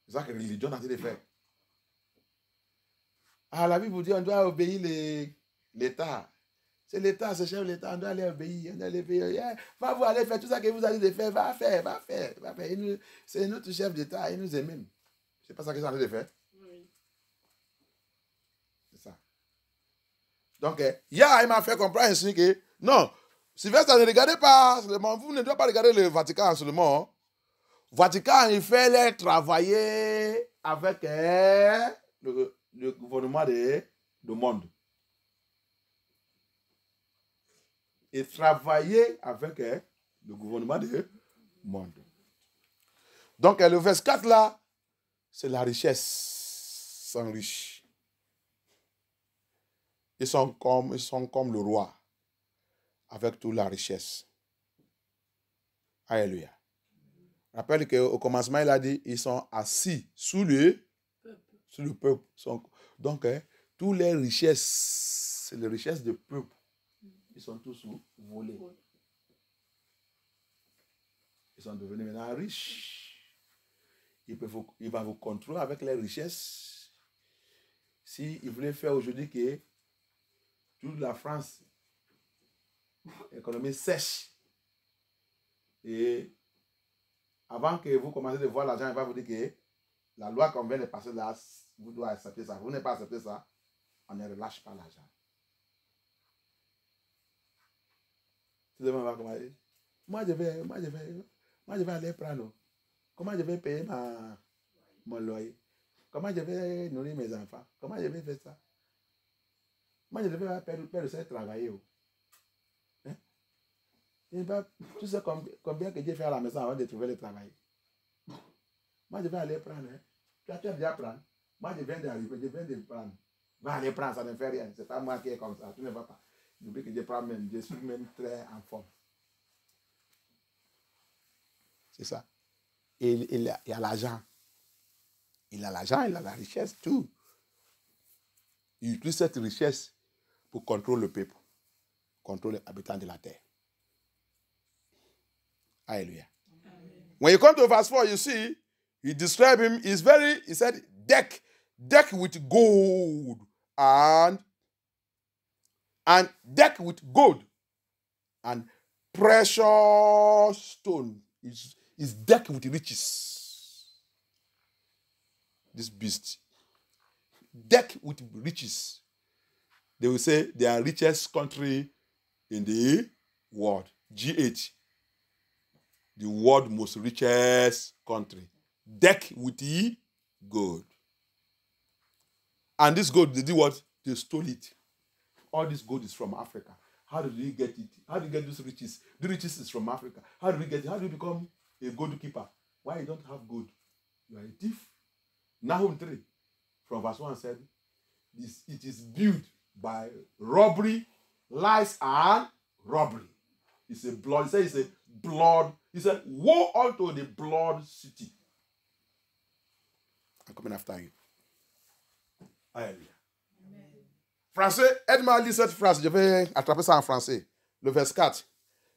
Speaker 1: C'est ça que la religion a été de faire. Ah, la Bible vous dit on doit obéir l'État. C'est l'État, c'est chef de l'État, on doit aller obéir. On doit aller obéir. Yeah. Va vous aller faire tout ça que vous allez de faire. Va faire. C'est notre chef d'État, il nous aime. C'est pas ça qu'ils sont en train de faire. Oui. C'est ça. Donc, il m'a fait comprendre ainsi que non, Sylvestre, ne regardez pas seulement, vous ne devez pas regarder le Vatican seulement. Vatican, il fait les travailler avec le gouvernement du monde. Et travailler avec le gouvernement du monde. Donc, le verset 4 là, c'est la richesse sans riche. Ils sont comme le roi, avec toute la richesse. Alléluia. Rappelle qu'au commencement, il a dit, ils sont assis sous le peuple. Donc, toutes les richesses, c'est les richesses du peuple. Ils sont tous volés. Ils sont devenus maintenant riches. Il va vous contrôler avec les richesses. S'il voulait faire aujourd'hui que toute la France, l'économie sèche, et avant que vous commenciez de voir l'argent, il va vous dire que la loi qu'on vient de passer là, vous devez accepter ça. Vous n'avez pas accepté ça, on ne relâche pas l'argent. Moi, je vais aller prendre. Comment je vais payer mon loyer? Comment je vais nourrir mes enfants? Comment je vais faire ça? Moi, je vais faire travailler. Hein? Tu sais combien que Dieu fait à la maison avant de trouver le travail? Moi, je vais aller prendre. Hein? Tu as déjà prendre. Moi, je viens d'arriver, je viens de prendre. Va aller prendre, ça ne fait rien. Ce n'est pas moi qui est comme ça. Tu ne vas pas. N'oublie que je prends même. Je suis même très en forme. C'est ça. Et il a l'argent. Il a l'argent, il a la richesse, tout. Il utilise cette richesse pour contrôler le peuple, contrôler les habitants de la terre. Hallelujah. Amen. When you come to verse 4, you see, he described him, he said, deck with gold and deck with gold and precious stone. Is decked with riches. This beast. Decked with riches. They will say they are richest country in the world. G8. The world most richest country. Decked with the gold. And this gold, they did what? They stole it. All this gold is from Africa. How did we get it? How do you get these riches? The riches is from Africa. How do we get it? How do you become a gold keeper? Why you don't have gold? You are a thief. Nahum 3. from verse 1 said, it is built by robbery, lies, and robbery. It's a blood. He said it's a blood. He said, woe unto the blood city. I'm coming after you. Alléluia. Français, aide-moi à lire cette phrase. Je vais attraper ça en français. Le verset 4.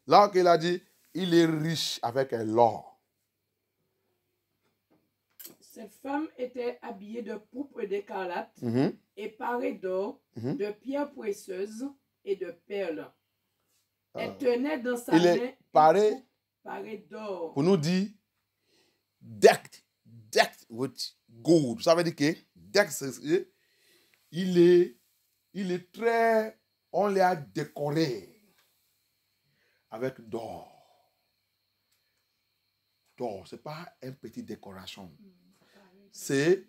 Speaker 1: Là, il a dit, il est riche avec l'or.
Speaker 2: Cette femme était habillée de pourpre et d'écarlate, et parée d'or, de pierres précieuses et de perles. Elle tenait dans sa main
Speaker 1: paré
Speaker 2: d'or.
Speaker 1: Pour nous dire, decked with gold. Ça veut dire que decked, il est très, on l'a décoré avec d'or. D'or, ce n'est pas une petite décoration. C'est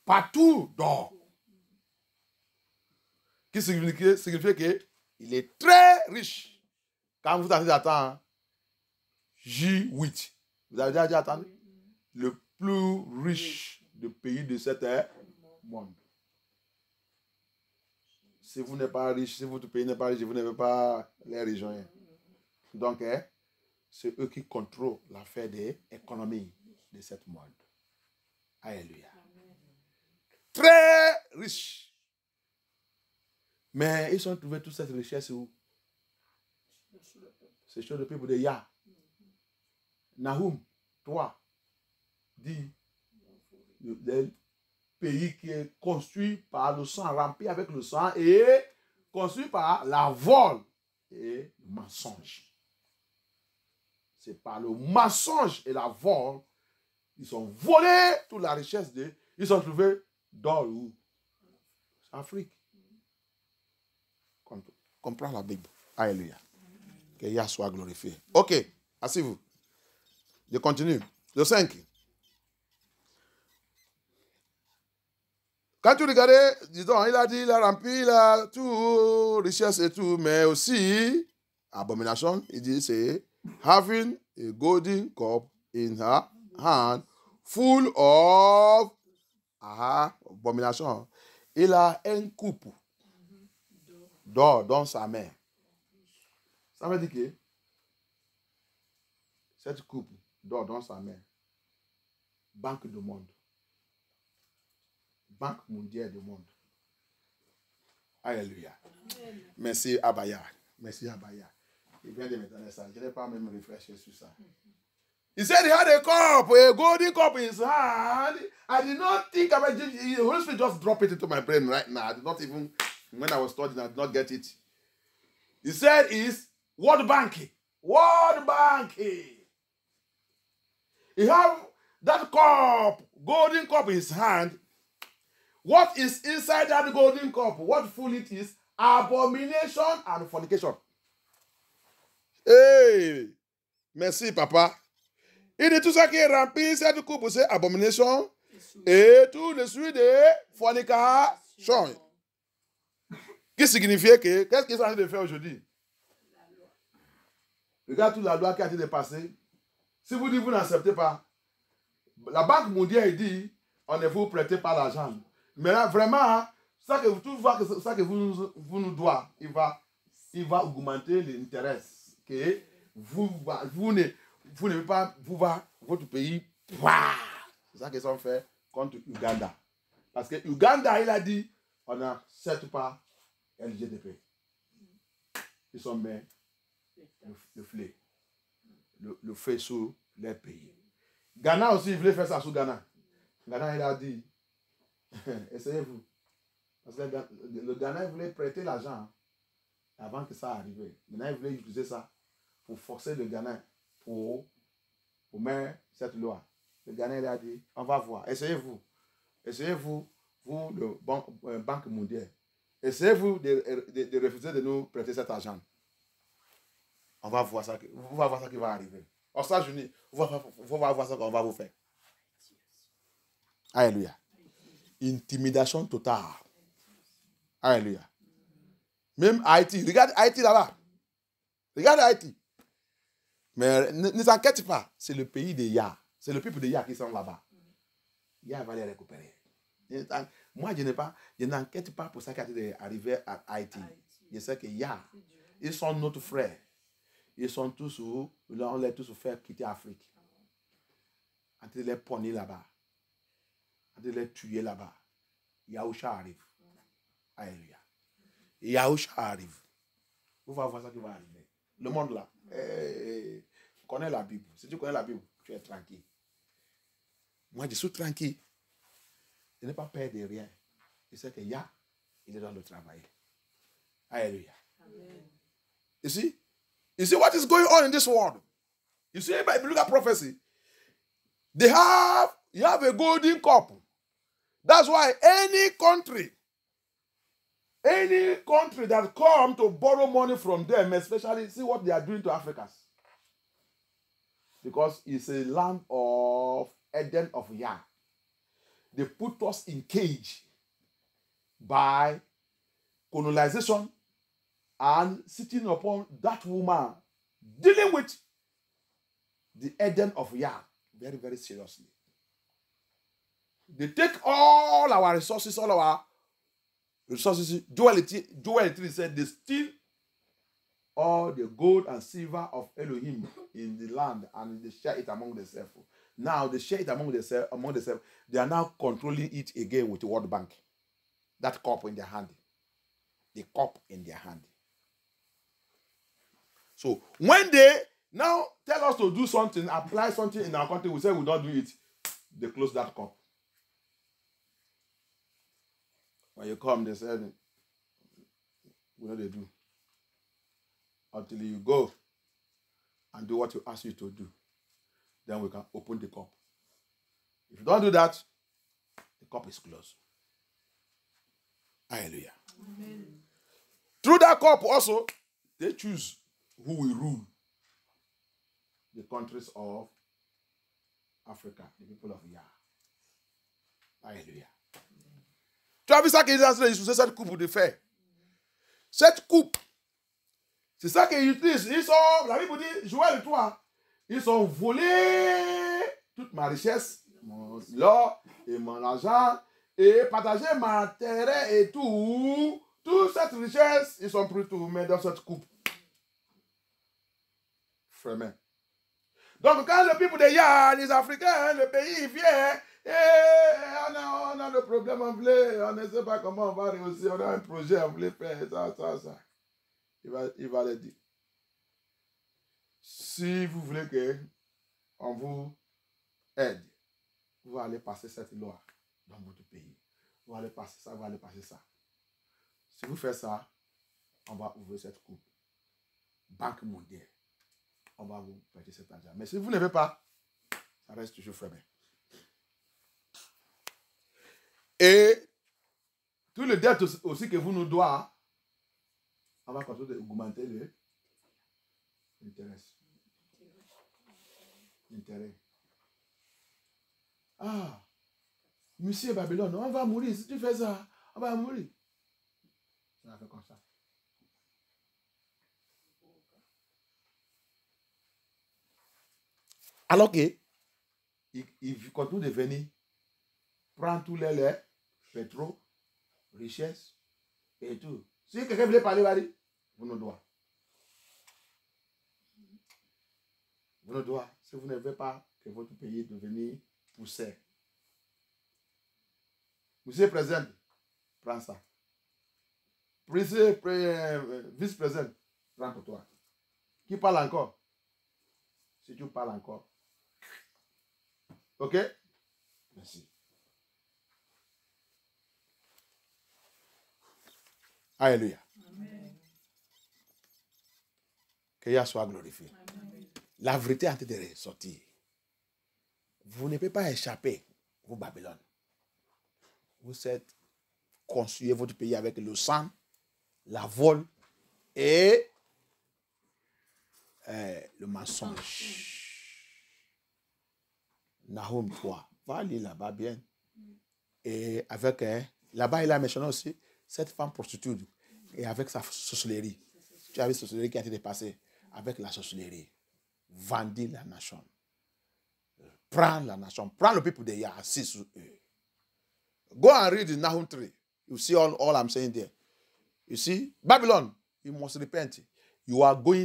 Speaker 1: partout d'or. Qui signifie qu'il est très riche. Quand vous attendez d'attendre J8, vous avez déjà attendu le plus riche du pays de cet monde. Si vous n'êtes pas riche, si votre pays n'est pas riche, vous n'avez pas les régions. Donc, c'est eux qui contrôlent l'affaire de l'économie de ce monde. Alléluia. Très riche. Mais ils ont trouvé toute cette richesse où? C'est sur le peuple de Yah. Nahum, toi, dis, le pays qui est construit par le sang, rempli avec le sang et construit par la vol et le mensonge. C'est par le mensonge et la vol, ils ont volé toute la richesse ils ont trouvé dans l'Afrique. Comprends la Bible. Alléluia. Que Yah soit glorifié. Ok, asseyez-vous. Je continue. Le 5. Quand tu regardais, disons, il a dit, il a rempli, il a tout, richesse et tout, mais aussi, abomination, il dit, c'est having a golden cup in her hand, full of abomination. Il a une coupe d'or dans sa main. Ça veut dire que cette coupe d'or dans sa main, Banque du monde, Banque mondiale du monde. Alléluia. Amen. Merci Abaya. Merci Abaya. Il vient de me donner ça. Je n'ai pas même réfléchi sur ça. He said he had a cup, a golden cup in his hand. I did not think about it. The Holy Spirit just dropped it into my brain right now. I did not even, when I was studying, I did not get it. He said it's World Bank. World Bank. He have that cup, golden cup in his hand. What is inside that golden cup? What full it is? Abomination and fornication. Hey, merci papa. Il dit tout ça qui est rempli, cette coupe, c'est abomination et tout le suite de fornication. Qui signifie que, qu'est-ce qu'ils sont en train de faire aujourd'hui? Regarde toute la loi qui a été dépassée. Si vous dites que vous n'acceptez pas, la Banque mondiale dit, on ne vous prêtez pas l'argent. Mais là, vraiment, ça que vous nous devez, il va augmenter l'intérêt. Que vous ne pas, votre pays, c'est ça qu'ils ont fait contre Uganda. Parce que Uganda, il a dit, on n'accepte pas LGDP. Ils ont mis le feu sur les pays. Ghana aussi, il voulait faire ça sur Ghana. Ghana, il a dit, essayez-vous. Parce que le Ghana, il voulait prêter l'argent avant que ça arrive. Maintenant, il voulait utiliser ça pour forcer le Ghana pour mettre cette loi. Le Ghana, il a dit, on va voir. Essayez-vous. Essayez-vous, vous, le Banque mondiale. Essayez-vous de refuser de nous prêter cet argent. On va voir ça. On va voir ça qui va arriver. Aux États-Unis, on va voir ça qu'on va vous faire. Alléluia. Intimidation totale. Alléluia. Même Haïti. Regarde Haïti là-bas. Regarde Haïti. Mais ne t'inquiète pas. C'est le pays de Yah. C'est le peuple de Yah qui sont là-bas. Yah va les récupérer. Moi, je n'enquête pas pour ça qu'il est arrivé à Haïti. Je sais qu'il y a. Ils sont notre frère. Ils sont tous où? On les tous fait quitter l'Afrique. En train de les pogner là-bas. En train de les tuer là-bas. Yahushua arrive. Alléluia. Yahushua arrive. Vous allez voir ça qui va arriver. Le monde là. Connais la Bible. Si tu connais la Bible, tu es tranquille. Moi, je suis tranquille. Je n'ai pas peur de rien. Je sais qu'il y a, il est dans le travail. Alléluia. Amen. You see what is going on in this world? You see, if you look at prophecy, you have a golden cup. That's why any country that come to borrow money from them, especially see what they are doing to Africans. Because it's a land of Eden of Yah. They put us in cage by colonization and sitting upon that woman, dealing with the Eden of Yah very, very seriously. They take all our resources, Joel 3 said they steal all the gold and silver of Elohim in the land and they share it among themselves. Now they share it among themselves. They are now controlling it again with the World Bank. That cup in their hand. The cup in their hand. So when they now tell us to do something, apply something in our country, we say we don't do it. They close that cup. When you come, they say, what do they do? Until you go and do what you ask you to do, then we can open the cup. If you don't do that, the cup is closed. Hallelujah. Amen. Through that cup also, they choose who will rule the countries of Africa, the people of Yah. Hallelujah. Tu as vu ça qu'ils ont utilisé cette coupe de fer. Cette coupe, c'est ça qu'ils utilisent. Ils sont, la Bible dit, Joël, toi, ils ont volé toute ma richesse, l'or et mon argent, et partagé ma terre et tout. Toute cette richesse, ils sont pris tout, mais dans cette coupe. Frère. Donc, quand le peuple de Yah, les Africains, le pays vient, on a le problème, on ne sait pas comment on va réussir, on a un projet, on voulait faire ça. Il va le dire. Si vous voulez qu'on vous aide, vous allez passer cette loi dans votre pays. Vous allez passer ça, vous allez passer ça. Si vous faites ça, on va ouvrir cette coupe. Banque mondiale. On va vous prêter cet argent. Mais si vous ne l'avez pas, ça reste toujours fermé. Et tout le dette aussi que vous nous devez, on va continuer d'augmenter l'intérêt. Ah, monsieur Babylone, on va mourir. Si tu fais ça, on va mourir. Ça va faire comme ça. Alors que, il continue de venir, prendre tous les laits, pétrole, richesse et tout. Si quelqu'un voulait parler, va dire, vous ne doit. Vous ne doit. Si vous ne voulez pas que votre pays devienne poussé. Monsieur le Président, prends ça. Vice-président, prends pour toi. Qui parle encore? Si tu parles encore. Ok? Merci. Alléluia. Amen. Que Yah soit glorifié. Amen. La vérité est en train de ressortir. Vous ne pouvez pas échapper, vous Babylone. Vous êtes construisez votre pays avec le sang, la vol et le mensonge. Nahum 3. Va aller là-bas bien. Et avec, là-bas, il a mentionné aussi cette femme prostituée. Et avec sa sorcellerie. Tu as vu la sorcellerie qui a été dépassée. Avec la sorcellerie. Vendez la nation. Prends la nation. Prends le peuple de Yah assis sur eux. Go and read the Nahum 3. You see all I'm saying there. You see, Babylon, you must repent. You are going